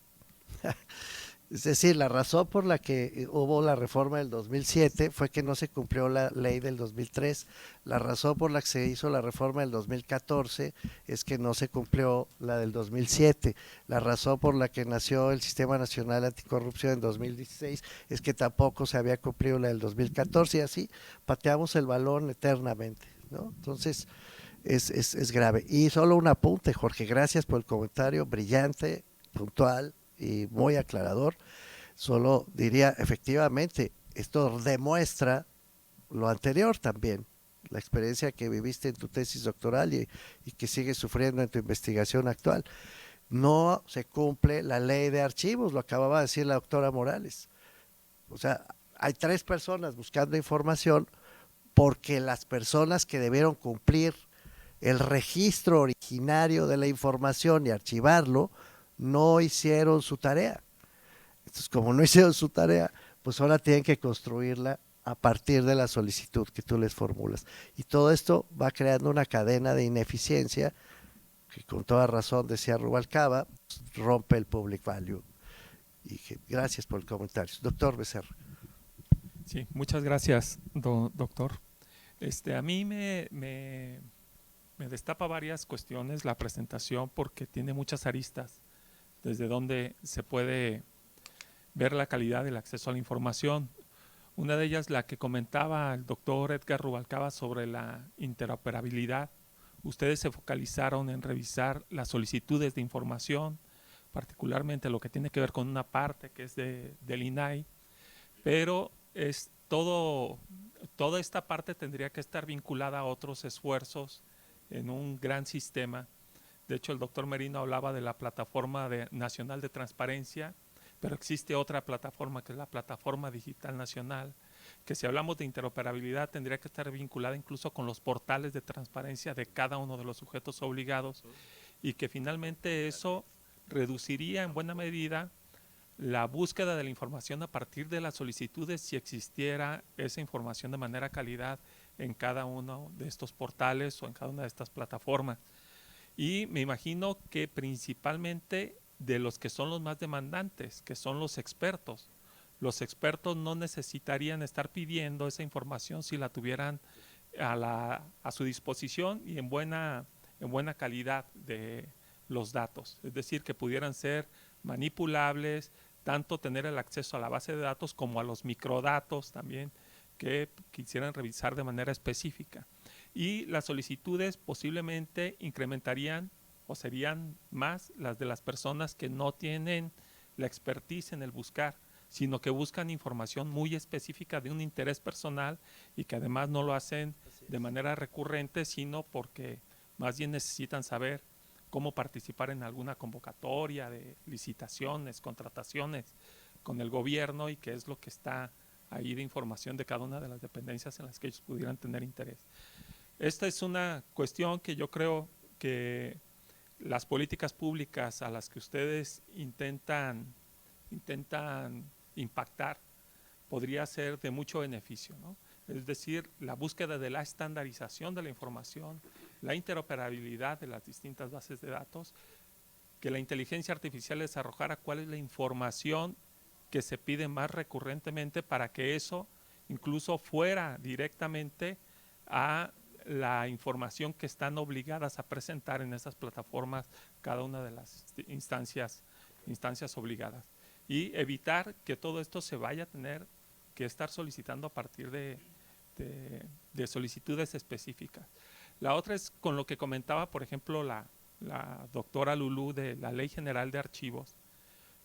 Es decir, la razón por la que hubo la reforma del 2007 fue que no se cumplió la ley del 2003. La razón por la que se hizo la reforma del 2014 es que no se cumplió la del 2007. La razón por la que nació el Sistema Nacional Anticorrupción en 2016 es que tampoco se había cumplido la del 2014 y así pateamos el balón eternamente, ¿no? Entonces es grave. Y solo un apunte, Jorge, gracias por el comentario brillante, puntual y muy aclarador. Solo diría, efectivamente, esto demuestra lo anterior también, la experiencia que viviste en tu tesis doctoral y que sigues sufriendo en tu investigación actual. No se cumple la ley de archivos, lo acababa de decir la doctora Morales. O sea, hay 3 personas buscando información porque las personas que debieron cumplir el registro originario de la información y archivarlo, no hicieron su tarea. Entonces, como no hicieron su tarea, pues ahora tienen que construirla a partir de la solicitud que tú les formulas. Y todo esto va creando una cadena de ineficiencia que con toda razón, decía Rubalcaba, rompe el public value. Y gracias por el comentario. Doctor Becerra. Sí, muchas gracias, doctor. A mí me destapa varias cuestiones la presentación porque tiene muchas aristas desde donde se puede ver la calidad del acceso a la información. Una de ellas, la que comentaba el doctor Edgar Rubalcaba sobre la interoperabilidad. Ustedes se focalizaron en revisar las solicitudes de información, particularmente lo que tiene que ver con una parte que es del INAI, pero toda esta parte tendría que estar vinculada a otros esfuerzos en un gran sistema. De hecho, el doctor Merino hablaba de la plataforma nacional de transparencia, pero existe otra plataforma que es la plataforma digital nacional, que si hablamos de interoperabilidad tendría que estar vinculada incluso con los portales de transparencia de cada uno de los sujetos obligados, y que finalmente eso reduciría en buena medida la búsqueda de la información a partir de las solicitudes si existiera esa información de manera calidad en cada uno de estos portales o en cada una de estas plataformas. Y me imagino que principalmente de los que son los más demandantes, que son los expertos. Los expertos no necesitarían estar pidiendo esa información si la tuvieran a su disposición y en buena calidad de los datos. Es decir, que pudieran ser manipulables, tanto tener el acceso a la base de datos como a los microdatos también que quisieran revisar de manera específica. Y las solicitudes posiblemente incrementarían o serían más las de las personas que no tienen la expertise en el buscar, sino que buscan información muy específica de un interés personal y que además no lo hacen de manera recurrente, sino porque más bien necesitan saber cómo participar en alguna convocatoria de licitaciones, contrataciones con el gobierno y qué es lo que está ahí de información de cada una de las dependencias en las que ellos pudieran tener interés. Esta es una cuestión que yo creo que las políticas públicas a las que ustedes intentan impactar podría ser de mucho beneficio, ¿no? Es decir, la búsqueda de la estandarización de la información, la interoperabilidad de las distintas bases de datos, que la inteligencia artificial les arrojara cuál es la información que se pide más recurrentemente para que eso incluso fuera directamente a la información que están obligadas a presentar en esas plataformas cada una de las instancias obligadas, y evitar que todo esto se vaya a tener que estar solicitando a partir de solicitudes específicas. La otra es con lo que comentaba, por ejemplo, la doctora Lulú de la Ley General de Archivos,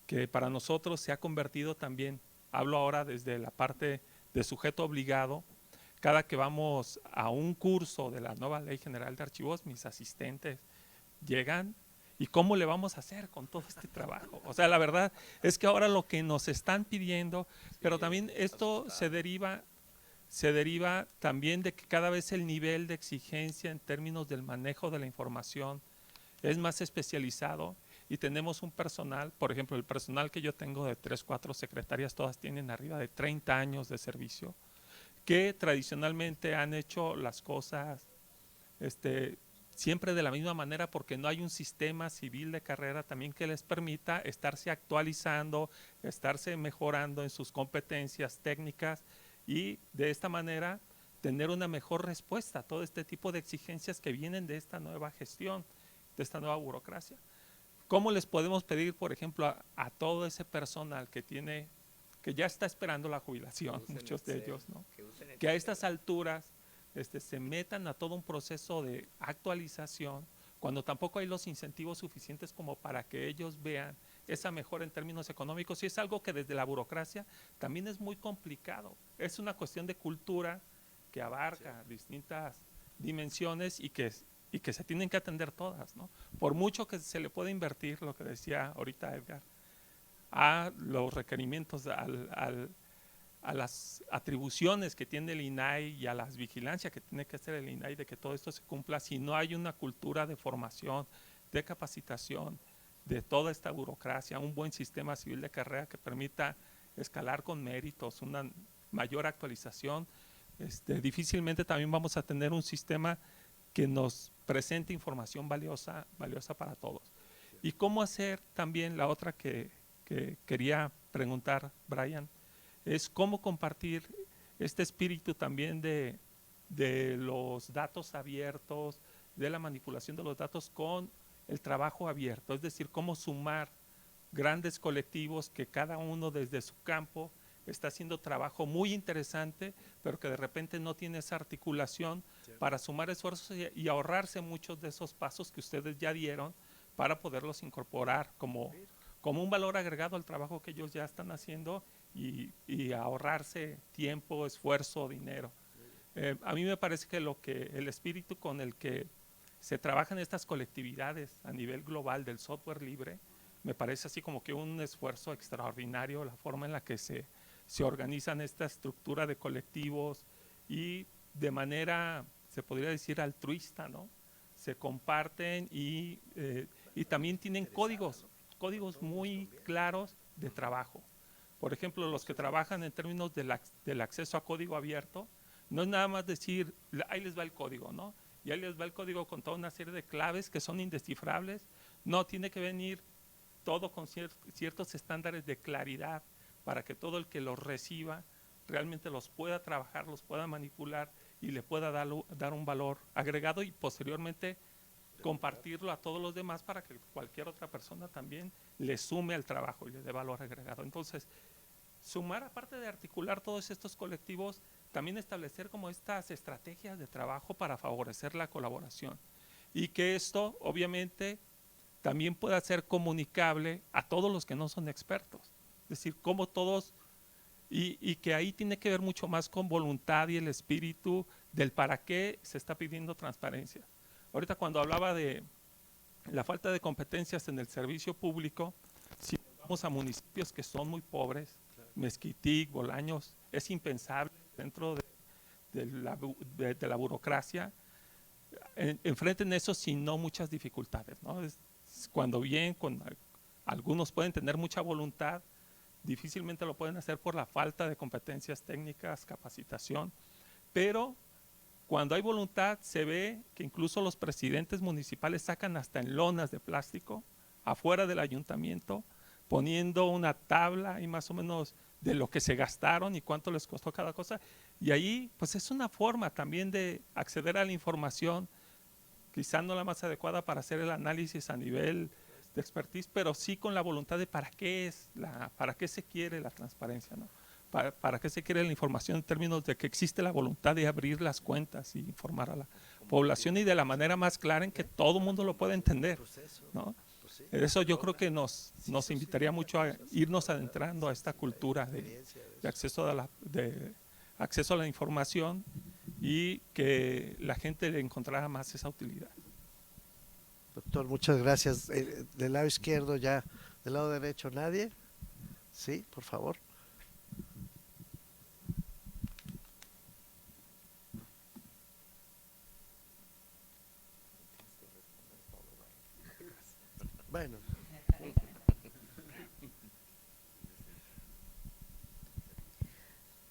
que para nosotros se ha convertido también, hablo ahora desde la parte de sujeto obligado. Cada que vamos a un curso de la nueva Ley General de Archivos, mis asistentes llegan y ¿cómo le vamos a hacer con todo este trabajo? O sea, la verdad es que ahora lo que nos están pidiendo, pero también esto se deriva también de que cada vez el nivel de exigencia en términos del manejo de la información es más especializado y tenemos un personal, por ejemplo, el personal que yo tengo de 3, 4 secretarias, todas tienen arriba de 30 años de servicio, que tradicionalmente han hecho las cosas siempre de la misma manera porque no hay un sistema civil de carrera también que les permita estarse actualizando, estarse mejorando en sus competencias técnicas y de esta manera tener una mejor respuesta a todo este tipo de exigencias que vienen de esta nueva gestión, de esta nueva burocracia. ¿Cómo les podemos pedir, por ejemplo, a todo ese personal que ya está esperando la jubilación, muchos de ellos, ¿no? Que a estas alturas se metan a todo un proceso de actualización cuando tampoco hay los incentivos suficientes como para que ellos vean esa mejora en términos económicos? Y es algo que desde la burocracia también es muy complicado. Es una cuestión de cultura que abarca distintas dimensiones y que se tienen que atender todas, ¿no? Por mucho que se le pueda invertir, lo que decía ahorita Edgar, a los requerimientos, a las atribuciones que tiene el INAI y a las vigilancias que tiene que hacer el INAI de que todo esto se cumpla, si no hay una cultura de formación, de capacitación, de toda esta burocracia, un buen sistema civil de carrera que permita escalar con méritos, una mayor actualización, difícilmente también vamos a tener un sistema que nos presente información valiosa para todos. ¿Y cómo hacer también la otra que quería preguntar, Brian? Es cómo compartir este espíritu también de los datos abiertos, de la manipulación de los datos con el trabajo abierto, es decir, cómo sumar grandes colectivos que cada uno desde su campo está haciendo trabajo muy interesante, pero que de repente no tiene esa articulación para sumar esfuerzos y ahorrarse muchos de esos pasos que ustedes ya dieron para poderlos incorporar como un valor agregado al trabajo que ellos ya están haciendo y ahorrarse tiempo, esfuerzo, dinero. A mí me parece que el espíritu con el que se trabajan estas colectividades a nivel global del software libre, me parece así como que un esfuerzo extraordinario la forma en la que se organizan esta estructura de colectivos y de manera, se podría decir, altruista, ¿no? Se comparten y también tienen códigos muy claros de trabajo. Por ejemplo, los que trabajan en términos del acceso a código abierto, no es nada más decir, ahí les va el código, ¿no? Y ahí les va el código con toda una serie de claves que son indescifrables. No, tiene que venir todo con ciertos estándares de claridad para que todo el que los reciba realmente los pueda trabajar, los pueda manipular y le pueda dar un valor agregado y posteriormente compartirlo a todos los demás para que cualquier otra persona también le sume al trabajo y le dé valor agregado. Entonces, sumar, aparte de articular todos estos colectivos, también establecer como estas estrategias de trabajo para favorecer la colaboración y que esto obviamente también pueda ser comunicable a todos los que no son expertos. Es decir, como todos, y que ahí tiene que ver mucho más con voluntad y el espíritu del para qué se está pidiendo transparencia. Ahorita cuando hablaba de la falta de competencias en el servicio público, si vamos a municipios que son muy pobres, Mezquitic, Bolaños, es impensable dentro de la burocracia, enfrenten eso sin no muchas dificultades, ¿no? Cuando bien, algunos pueden tener mucha voluntad, difícilmente lo pueden hacer por la falta de competencias técnicas, capacitación, pero cuando hay voluntad se ve que incluso los presidentes municipales sacan hasta en lonas de plástico afuera del ayuntamiento, poniendo una tabla y más o menos de lo que se gastaron y cuánto les costó cada cosa. Y ahí pues es una forma también de acceder a la información, quizá no la más adecuada para hacer el análisis a nivel de expertise, pero sí con la voluntad de para qué se quiere la transparencia, ¿no? Para qué se quiere la información en términos de que existe la voluntad de abrir las cuentas y informar a la población y de la manera más clara en que todo el mundo lo pueda entender, ¿no? Eso yo creo que nos invitaría mucho a irnos adentrando a esta cultura de acceso a la información y que la gente le encontrara más esa utilidad. Doctor, muchas gracias. Del lado izquierdo ya, del lado derecho nadie. Sí, por favor. Bueno.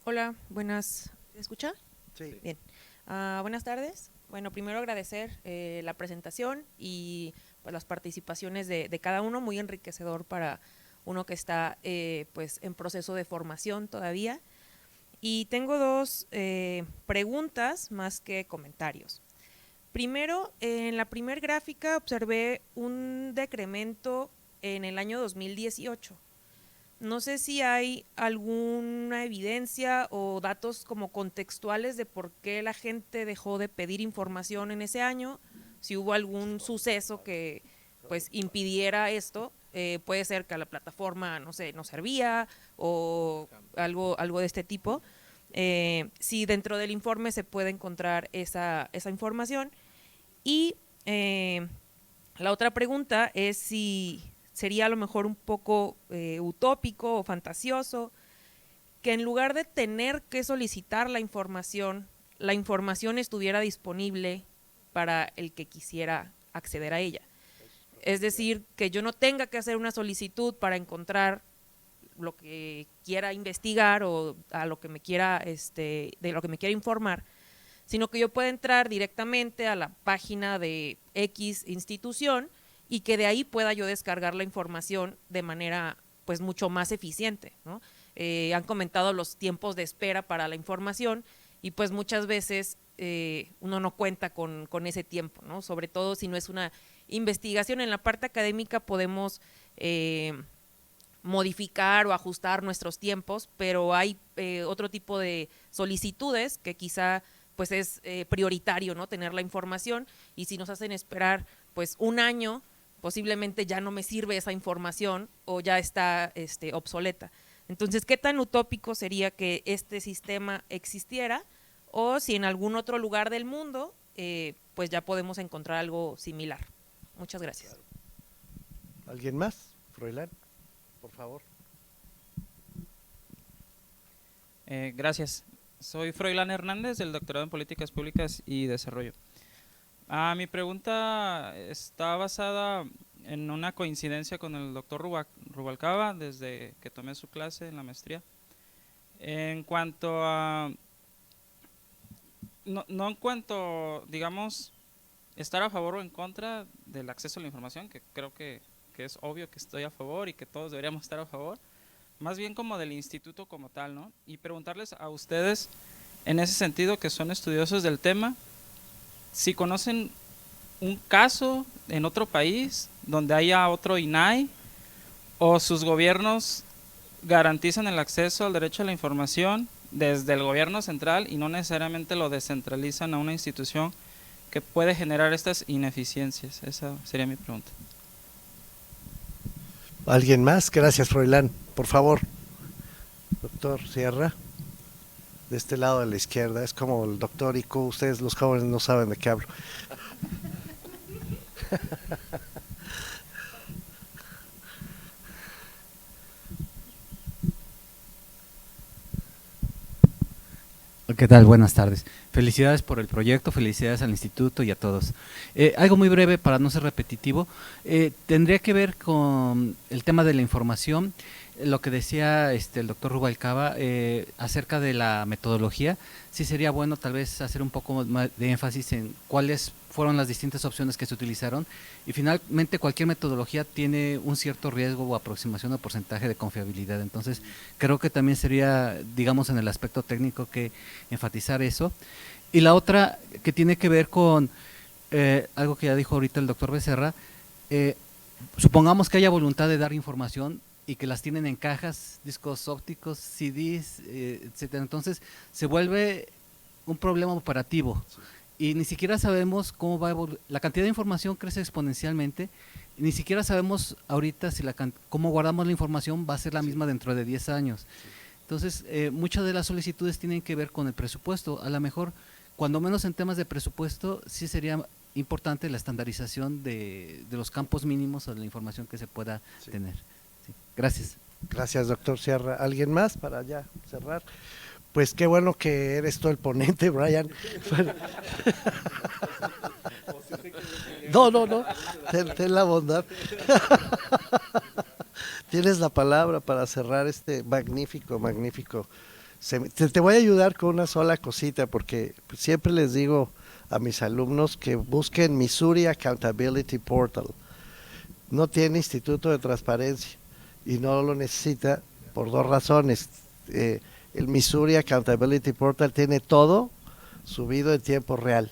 Hola, buenas. ¿Se escucha? Sí. Bien. Buenas tardes. Bueno, primero agradecer la presentación y pues, las participaciones de cada uno, muy enriquecedor para uno que está pues en proceso de formación todavía. Y tengo dos preguntas más que comentarios. Primero, en la primer gráfica observé un decremento en el año 2018. No sé si hay alguna evidencia o datos como contextuales de por qué la gente dejó de pedir información en ese año, si hubo algún suceso que pues impidiera esto, puede ser que a la plataforma, no sé, no servía o algo de este tipo. Si dentro del informe se puede encontrar esa información. Y la otra pregunta es si sería a lo mejor un poco utópico o fantasioso que en lugar de tener que solicitar la información estuviera disponible para el que quisiera acceder a ella. Es decir, que yo no tenga que hacer una solicitud para encontrar lo que quiera investigar o a lo que me quiera, de lo que me quiera informar, sino que yo pueda entrar directamente a la página de X institución y que de ahí pueda yo descargar la información de manera pues mucho más eficiente, ¿no? Han comentado los tiempos de espera para la información y pues muchas veces uno no cuenta con ese tiempo, ¿no? Sobre todo si no es una investigación. En la parte académica podemos modificar o ajustar nuestros tiempos, pero hay otro tipo de solicitudes que quizá pues es prioritario, ¿no? Tener la información, y si nos hacen esperar pues un año, posiblemente ya no me sirve esa información o ya está obsoleta. Entonces, ¿qué tan utópico sería que este sistema existiera? O si en algún otro lugar del mundo pues ya podemos encontrar algo similar. Muchas gracias. ¿Alguien más? Froilán, por favor. Gracias. Soy Froilán Hernández, del doctorado en Políticas Públicas y Desarrollo. Mi pregunta está basada en una coincidencia con el doctor Rubalcaba desde que tomé su clase en la maestría. En cuanto a, no en cuanto, digamos, estar a favor o en contra del acceso a la información, que creo que es obvio que estoy a favor y que todos deberíamos estar a favor, más bien como del instituto como tal, ¿no? Y preguntarles a ustedes, en ese sentido, que son estudiosos del tema, si conocen un caso en otro país donde haya otro INAI o sus gobiernos garantizan el acceso al derecho a la información desde el gobierno central y no necesariamente lo descentralizan a una institución que puede generar estas ineficiencias. Esa sería mi pregunta. ¿Alguien más? Gracias, Froilán. Por favor, doctor Sierra, de este lado de la izquierda. Es como el doctor IQ, ustedes los jóvenes no saben de qué hablo. ¿Qué tal? Buenas tardes. Felicidades por el proyecto, felicidades al instituto y a todos. Algo muy breve para no ser repetitivo, tendría que ver con el tema de la información, lo que decía el doctor Rubalcaba acerca de la metodología. Sí sería bueno tal vez hacer un poco más de énfasis en cuáles fueron las distintas opciones que se utilizaron y finalmente cualquier metodología tiene un cierto riesgo o aproximación o porcentaje de confiabilidad. Entonces creo que también sería, digamos, en el aspecto técnico que enfatizar eso. Y la otra que tiene que ver con algo que ya dijo ahorita el doctor Becerra, supongamos que haya voluntad de dar información y que las tienen en cajas, discos ópticos, CDs, etcétera. Entonces se vuelve un problema operativo y ni siquiera sabemos cómo va a evolucionar. La cantidad de información crece exponencialmente y ni siquiera sabemos ahorita si cómo guardamos la información va a ser la misma dentro de 10 años. Entonces, muchas de las solicitudes tienen que ver con el presupuesto. A lo mejor, cuando menos en temas de presupuesto, sí sería importante la estandarización de los campos mínimos o de la información que se pueda tener. Sí. Gracias. Gracias, doctor Sierra. ¿Alguien más para ya cerrar? Pues qué bueno que eres tú el ponente, Brian. No, ten la bondad. Tienes la palabra para cerrar este magnífico. Te voy a ayudar con una sola cosita, porque siempre les digo a mis alumnos que busquen Missouri Accountability Portal. No tiene instituto de transparencia y no lo necesita por dos razones. El Missouri Accountability Portal tiene todo subido en tiempo real.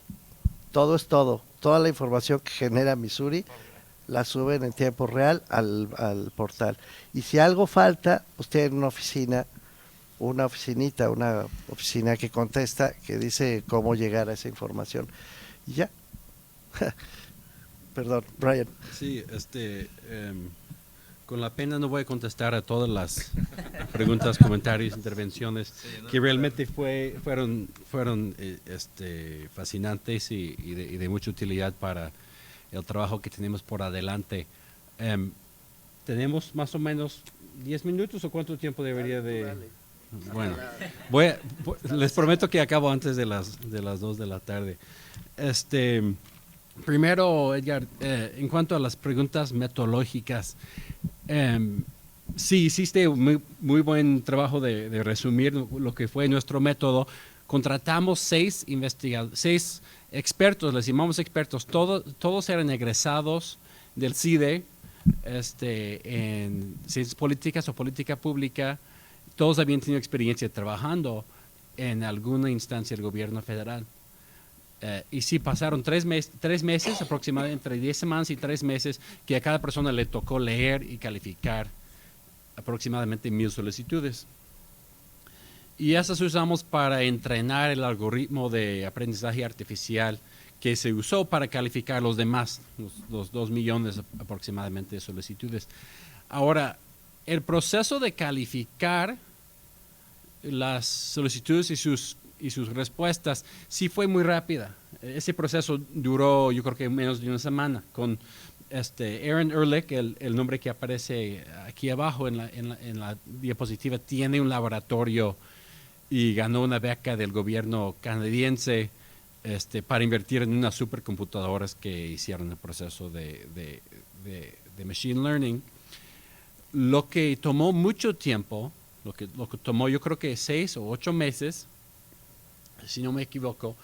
Todo es todo. Toda la información que genera Missouri la suben en tiempo real al portal. Y si algo falta, pues tienen una oficina que contesta, que dice cómo llegar a esa información. Y ya. Perdón, Brian. Sí, con la pena no voy a contestar a todas las preguntas, comentarios, intervenciones que realmente fueron fascinantes y de mucha utilidad para el trabajo que tenemos por adelante. ¿Tenemos más o menos 10 minutos o cuánto tiempo debería de...? Bueno, les prometo que acabo antes de las 2 de la tarde. Primero, Edgar, en cuanto a las preguntas metodológicas, sí, hiciste muy buen trabajo de resumir lo que fue nuestro método. Contratamos 6 expertos, les llamamos expertos, todos eran egresados del CIDE, en ciencias políticas o política pública. Todos habían tenido experiencia trabajando en alguna instancia del gobierno federal. Y sí, pasaron 3 meses, aproximadamente entre 10 semanas y 3 meses, que a cada persona le tocó leer y calificar aproximadamente 1000 solicitudes. Y esas usamos para entrenar el algoritmo de aprendizaje artificial que se usó para calificar los demás, los 2 millones aproximadamente de solicitudes. Ahora, el proceso de calificar las solicitudes y sus y sus respuestas, sí fue muy rápida. Ese proceso duró, yo creo que menos de una semana. Con Aaron Ehrlich, el nombre que aparece aquí abajo en la diapositiva, tiene un laboratorio y ganó una beca del gobierno canadiense para invertir en unas supercomputadoras que hicieron el proceso de machine learning. Lo que tomó mucho tiempo, lo que tomó yo creo que 6 o 8 meses, si no me equivoco,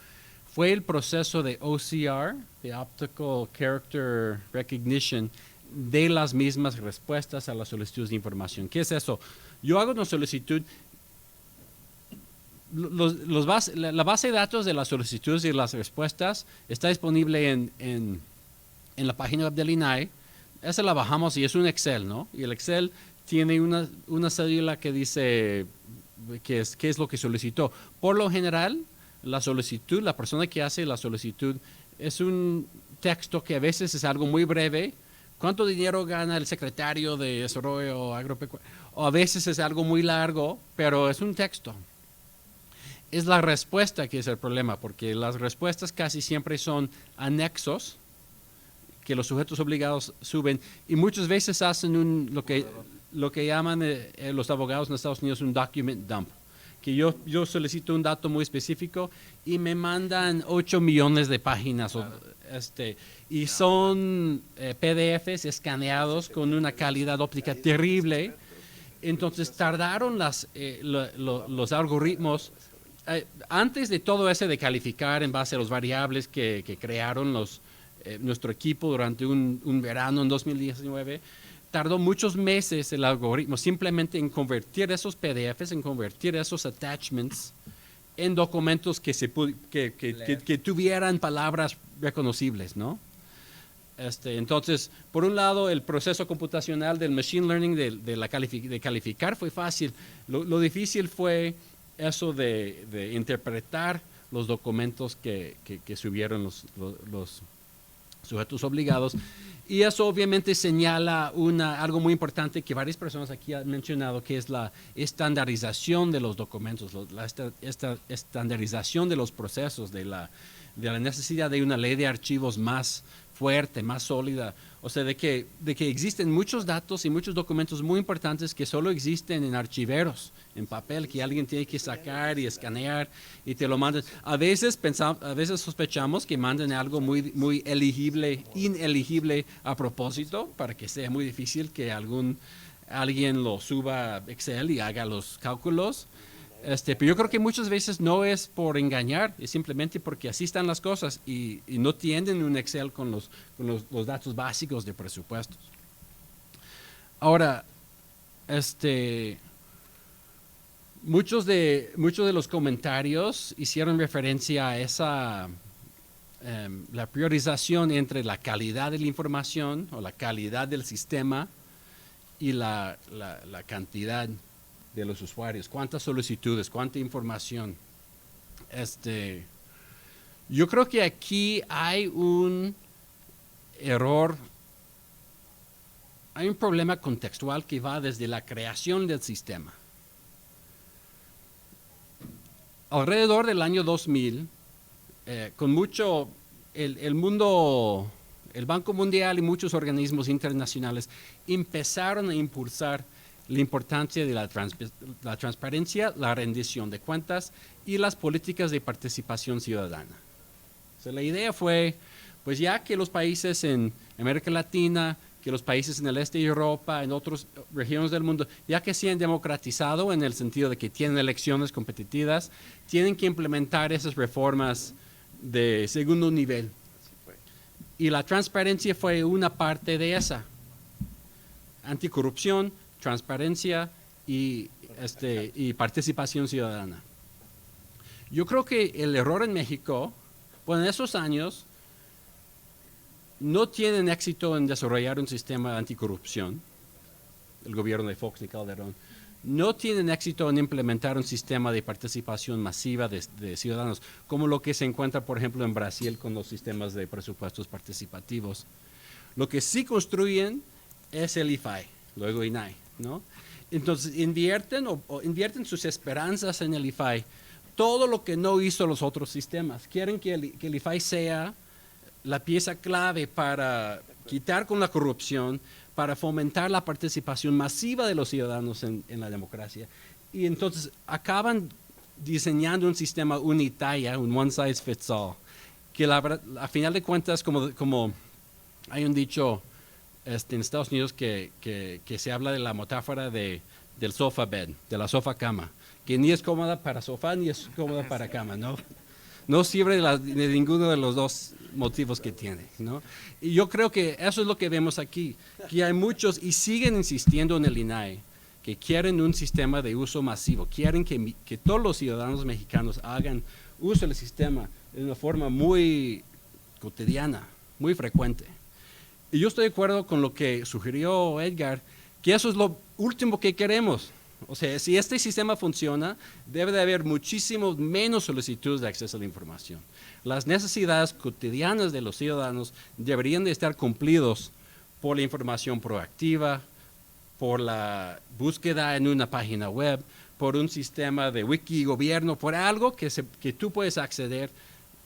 fue el proceso de OCR, de Optical Character Recognition, de las mismas respuestas a las solicitudes de información. ¿Qué es eso? Yo hago una solicitud, la base de datos de las solicitudes y las respuestas está disponible en la página web del INAI. Esa la bajamos y es un Excel, ¿no? Y el Excel tiene una cédula que dice qué es lo que solicitó. Por lo general, la solicitud, la persona que hace la solicitud, es un texto que a veces es algo muy breve. ¿Cuánto dinero gana el secretario de Desarrollo Agropecuario? O a veces es algo muy largo, pero es un texto. Es la respuesta que es el problema, porque las respuestas casi siempre son anexos que los sujetos obligados suben y muchas veces hacen lo que llaman los abogados en Estados Unidos un document dump, que yo solicito un dato muy específico y me mandan 8 millones de páginas y son PDFs escaneados con una calidad óptica terrible. Entonces tardaron los algoritmos antes de todo ese de calificar en base a las variables que crearon nuestro equipo durante un verano en 2019, tardó muchos meses el algoritmo simplemente en convertir esos PDFs, en convertir esos attachments en documentos que tuvieran palabras reconocibles, ¿no? Entonces, por un lado, el proceso computacional del machine learning de calificar fue fácil. Lo difícil fue eso de interpretar los documentos que subieron los sujetos obligados, y eso obviamente señala algo muy importante que varias personas aquí han mencionado, que es la estandarización de los documentos, esta estandarización de los procesos, de la necesidad de una ley de archivos más fuerte, más sólida, o sea, de que existen muchos datos y muchos documentos muy importantes que solo existen en archiveros, en papel, que alguien tiene que sacar y escanear y te lo mandan. A veces sospechamos que mandan algo muy ineligible a propósito, para que sea muy difícil que alguien lo suba a Excel y haga los cálculos. Pero yo creo que muchas veces no es por engañar, es simplemente porque así están las cosas y no tienen un Excel con los datos básicos de presupuestos. Ahora, muchos de los comentarios hicieron referencia a la priorización entre la calidad de la información o la calidad del sistema y la cantidad de los usuarios, cuántas solicitudes, cuánta información. Yo creo que aquí hay un error, hay un problema contextual que va desde la creación del sistema. Alrededor del año 2000, con mucho, el mundo, el Banco Mundial y muchos organismos internacionales empezaron a impulsar la importancia de la transparencia, la rendición de cuentas y las políticas de participación ciudadana. O sea, la idea fue, pues ya que los países en América Latina, que los países en el este de Europa, en otras regiones del mundo, ya que se han democratizado en el sentido de que tienen elecciones competitivas, tienen que implementar esas reformas de segundo nivel. Y la transparencia fue una parte de esa. Anticorrupción, transparencia y participación ciudadana. Yo creo que el error en México, en esos años, no tienen éxito en desarrollar un sistema de anticorrupción, el gobierno de Fox y Calderón, no tienen éxito en implementar un sistema de participación masiva de ciudadanos, como lo que se encuentra, por ejemplo, en Brasil con los sistemas de presupuestos participativos. Lo que sí construyen es el IFAI, luego INAI, ¿no? Entonces invierten sus esperanzas en el IFAI todo lo que no hizo los otros sistemas. Quieren que el IFAI sea la pieza clave para quitar con la corrupción, para fomentar la participación masiva de los ciudadanos en la democracia. Y entonces acaban diseñando un sistema unitaria, un one size fits all, que a final de cuentas, como hay un dicho en Estados Unidos que se habla de la metáfora del sofa bed, de la sofá cama, que ni es cómoda para sofá ni es cómoda para cama, ¿no? No sirve de ninguno de los dos motivos que tiene, ¿no? Y yo creo que eso es lo que vemos aquí, que hay muchos y siguen insistiendo en el INAI, que quieren un sistema de uso masivo, quieren que todos los ciudadanos mexicanos hagan uso del sistema de una forma muy cotidiana, muy frecuente. Y yo estoy de acuerdo con lo que sugirió Edgar, que eso es lo último que queremos. O sea, si este sistema funciona, debe de haber muchísimo menos solicitudes de acceso a la información. Las necesidades cotidianas de los ciudadanos deberían de estar cumplidos por la información proactiva, por la búsqueda en una página web, por un sistema de wikigobierno, por algo que tú puedes acceder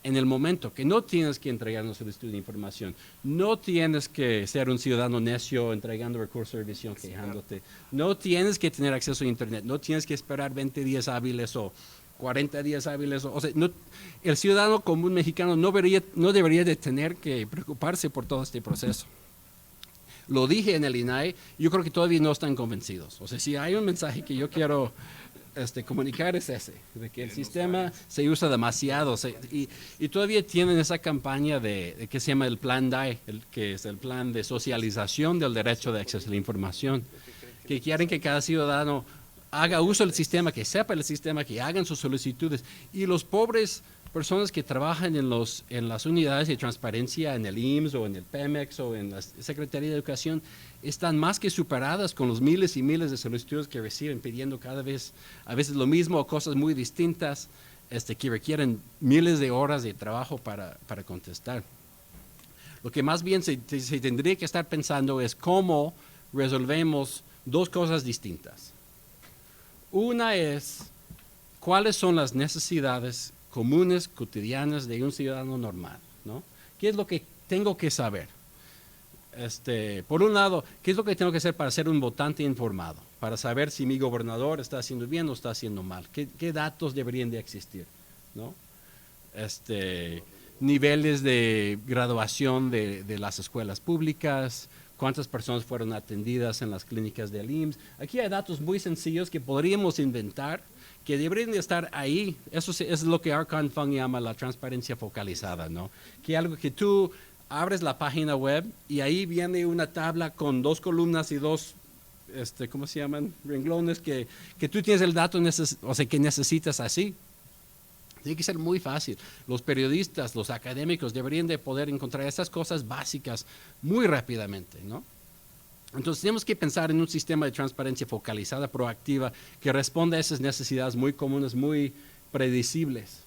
en el momento, que no tienes que entregar una solicitud de información, no tienes que ser un ciudadano necio entregando recursos de revisión, quejándote, no tienes que tener acceso a internet, no tienes que esperar 20 días hábiles o 40 días hábiles, o sea, el ciudadano común mexicano no debería de tener que preocuparse por todo este proceso. Lo dije en el INAI, yo creo que todavía no están convencidos. O sea, si hay un mensaje que yo quiero comunicar es ese, de que el sistema se usa demasiado y todavía tienen esa campaña de que se llama el Plan DAI, que es el plan de socialización del derecho de acceso a la información, que quieren que cada ciudadano haga uso del sistema, que sepa el sistema, que hagan sus solicitudes. Y los pobres personas que trabajan en las unidades de transparencia, en el IMSS o en el Pemex o en la Secretaría de Educación, están más que superadas con los miles y miles de solicitudes que reciben pidiendo cada vez, a veces lo mismo o cosas muy distintas, que requieren miles de horas de trabajo para contestar. Lo que más bien se tendría que estar pensando es cómo resolvemos dos cosas distintas. Una es cuáles son las necesidades comunes, cotidianas de un ciudadano normal, ¿no? ¿Qué es lo que tengo que saber? Por un lado, ¿qué es lo que tengo que hacer para ser un votante informado? Para saber si mi gobernador está haciendo bien o está haciendo mal. ¿Qué datos deberían de existir? ¿No? Niveles de graduación de las escuelas públicas, cuántas personas fueron atendidas en las clínicas del IMSS. Aquí hay datos muy sencillos que podríamos inventar, que deberían de estar ahí. Eso es lo que Arkan Fung llama la transparencia focalizada, ¿no? Que algo que tú abres la página web y ahí viene una tabla con 2 columnas y 2, ¿cómo se llaman? Renglones que tú tienes el dato que necesitas así. Tiene que ser muy fácil. Los periodistas, los académicos deberían de poder encontrar esas cosas básicas muy rápidamente, ¿no? Entonces tenemos que pensar en un sistema de transparencia focalizada, proactiva, que responda a esas necesidades muy comunes, muy predecibles.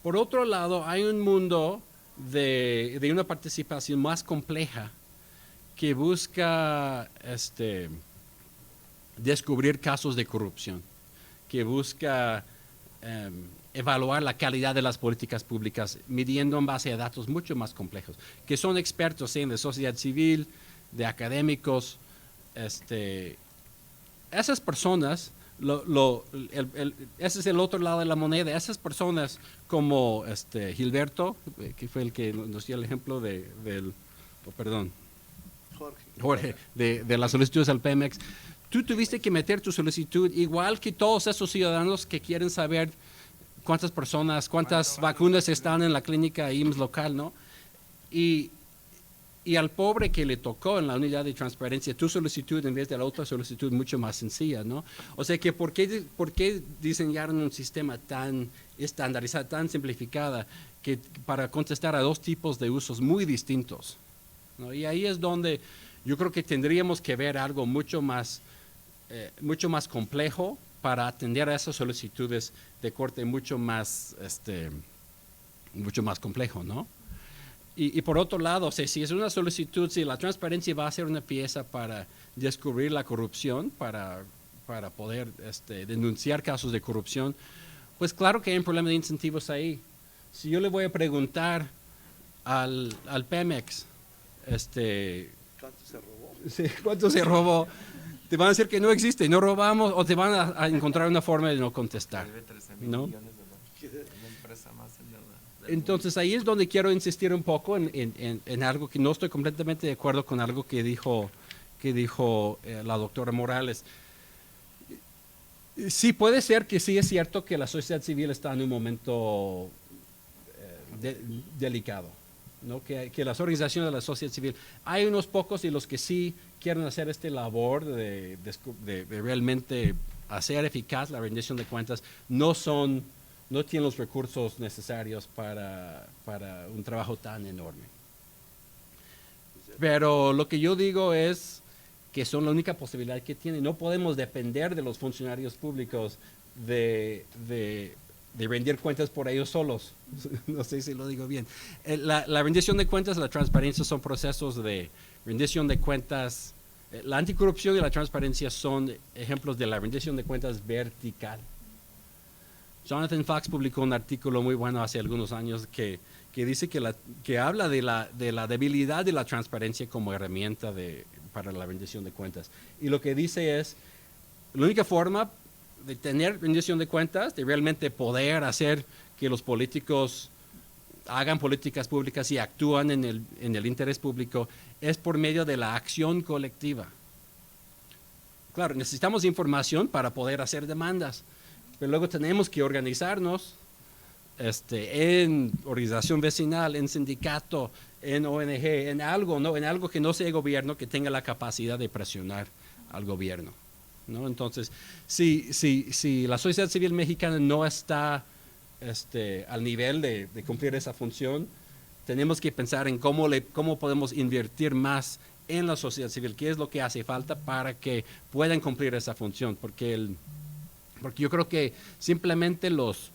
Por otro lado, hay un mundo de una participación más compleja que busca descubrir casos de corrupción, que busca evaluar la calidad de las políticas públicas, midiendo en base a datos mucho más complejos, que son expertos en la sociedad civil, de académicos. Esas personas, ese es el otro lado de la moneda, esas personas como Gilberto, que fue el que nos dio el ejemplo Jorge, de las solicitudes al Pemex, tú tuviste que meter tu solicitud igual que todos esos ciudadanos que quieren saber cuántas vacunas están en la clínica IMSS local, ¿no? Y al pobre que le tocó en la unidad de transparencia, tu solicitud en vez de la otra solicitud mucho más sencilla, ¿no? O sea que ¿por qué diseñaron un sistema tan estandarizado, tan simplificado, para contestar a 2 tipos de usos muy distintos, ¿no? Y ahí es donde yo creo que tendríamos que ver algo mucho más complejo para atender a esas solicitudes de corte mucho más complejo, ¿no? Y por otro lado, si es una solicitud, si la transparencia va a ser una pieza para descubrir la corrupción, para poder denunciar casos de corrupción, pues claro que hay un problema de incentivos ahí. Si yo le voy a preguntar al Pemex, ¿Cuánto se robó? sí, ¿cuánto se robó? Te van a decir que no existe, no robamos, o te van a encontrar una forma de no contestar, ¿no? Entonces ahí es donde quiero insistir un poco en algo que no estoy completamente de acuerdo con algo que dijo la doctora Morales. Sí, puede ser que sí es cierto que la sociedad civil está en un momento delicado, ¿no? Que las organizaciones de la sociedad civil, hay unos pocos y los que sí quieren hacer esta labor de realmente hacer eficaz la rendición de cuentas, no tienen los recursos necesarios para un trabajo tan enorme. Pero lo que yo digo es que son la única posibilidad que tienen. No podemos depender de los funcionarios públicos de rendir cuentas por ellos solos. No sé si lo digo bien. La rendición de cuentas y la transparencia son procesos de rendición de cuentas. La anticorrupción y la transparencia son ejemplos de la rendición de cuentas vertical. Jonathan Fox publicó un artículo muy bueno hace algunos años que dice que habla de la debilidad de la transparencia como herramienta para la rendición de cuentas. Y lo que dice es, la única forma de tener rendición de cuentas, de realmente poder hacer que los políticos hagan políticas públicas y actúan en el interés público, es por medio de la acción colectiva. Claro, necesitamos información para poder hacer demandas, pero luego tenemos que organizarnos en organización vecinal, en sindicato, en ONG, en algo, ¿no? En algo que no sea gobierno, que tenga la capacidad de presionar al gobierno, ¿no? Entonces, si la sociedad civil mexicana no está al nivel de cumplir esa función, tenemos que pensar en cómo podemos invertir más en la sociedad civil, qué es lo que hace falta para que puedan cumplir esa función, porque yo creo que simplemente los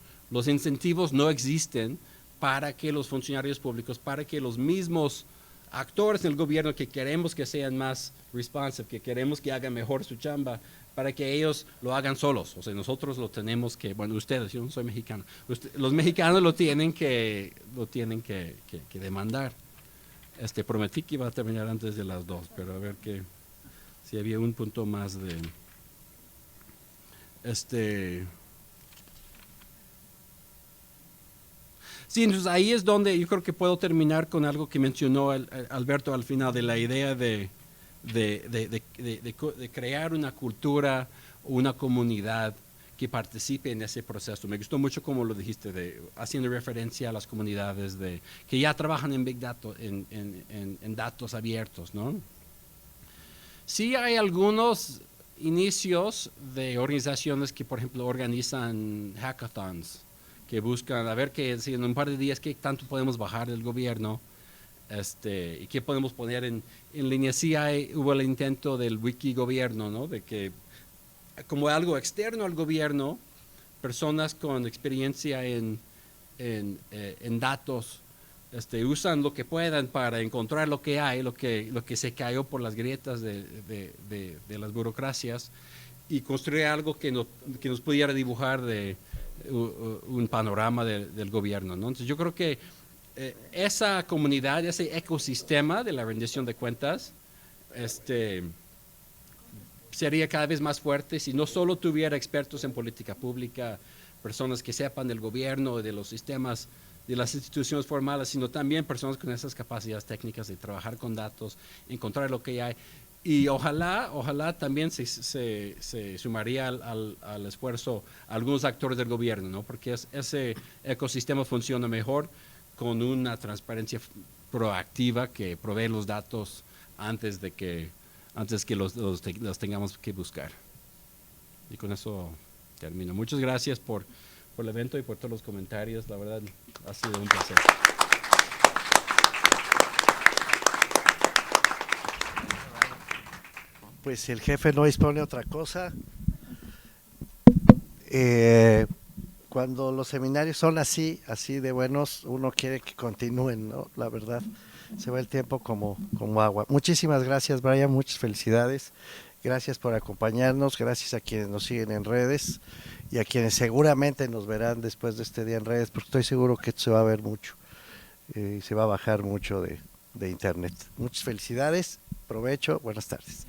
incentivos no existen para que los funcionarios públicos, para que los mismos actores del gobierno que queremos que sean más responsive, que queremos que hagan mejor su chamba, para que ellos lo hagan solos. O sea, nosotros lo tenemos que, bueno, ustedes, yo no soy mexicano, los mexicanos lo tienen que demandar. Prometí que iba a terminar antes de las 2, pero a ver si había un punto más de Sí, entonces ahí es donde yo creo que puedo terminar con algo que mencionó Alberto al final, de la idea de crear una cultura, una comunidad que participe en ese proceso. Me gustó mucho como lo dijiste, haciendo referencia a las comunidades que ya trabajan en Big Data, en datos abiertos, ¿no? Sí hay algunos inicios de organizaciones que, por ejemplo, organizan hackathons, que buscan a ver si en un par de días qué tanto podemos bajar del gobierno y qué podemos poner en línea. Sí hubo el intento del Wikigobierno, ¿no? De que como algo externo al gobierno, personas con experiencia en datos usan lo que puedan para encontrar lo que hay, lo que se cayó por las grietas de las burocracias, y construir algo que nos pudiera dibujar un panorama del gobierno, ¿no? Entonces yo creo que esa comunidad, ese ecosistema de la rendición de cuentas sería cada vez más fuerte si no solo tuviera expertos en política pública, personas que sepan del gobierno, de los sistemas, de las instituciones formales, sino también personas con esas capacidades técnicas de trabajar con datos, encontrar lo que hay. Y ojalá también se sumaría al esfuerzo algunos actores del gobierno, ¿no? Porque ese ecosistema funciona mejor con una transparencia proactiva que provee los datos antes que los tengamos que buscar. Y con eso termino. Muchas gracias por el evento y por todos los comentarios. La verdad, ha sido un placer. Pues si el jefe no dispone otra cosa, cuando los seminarios son así de buenos, uno quiere que continúen, ¿no? La verdad, se va el tiempo como agua. Muchísimas gracias, Brian, muchas felicidades. Gracias por acompañarnos, gracias a quienes nos siguen en redes y a quienes seguramente nos verán después de este día en redes, porque estoy seguro que esto se va a ver mucho y se va a bajar mucho de internet. Muchas felicidades, provecho, buenas tardes.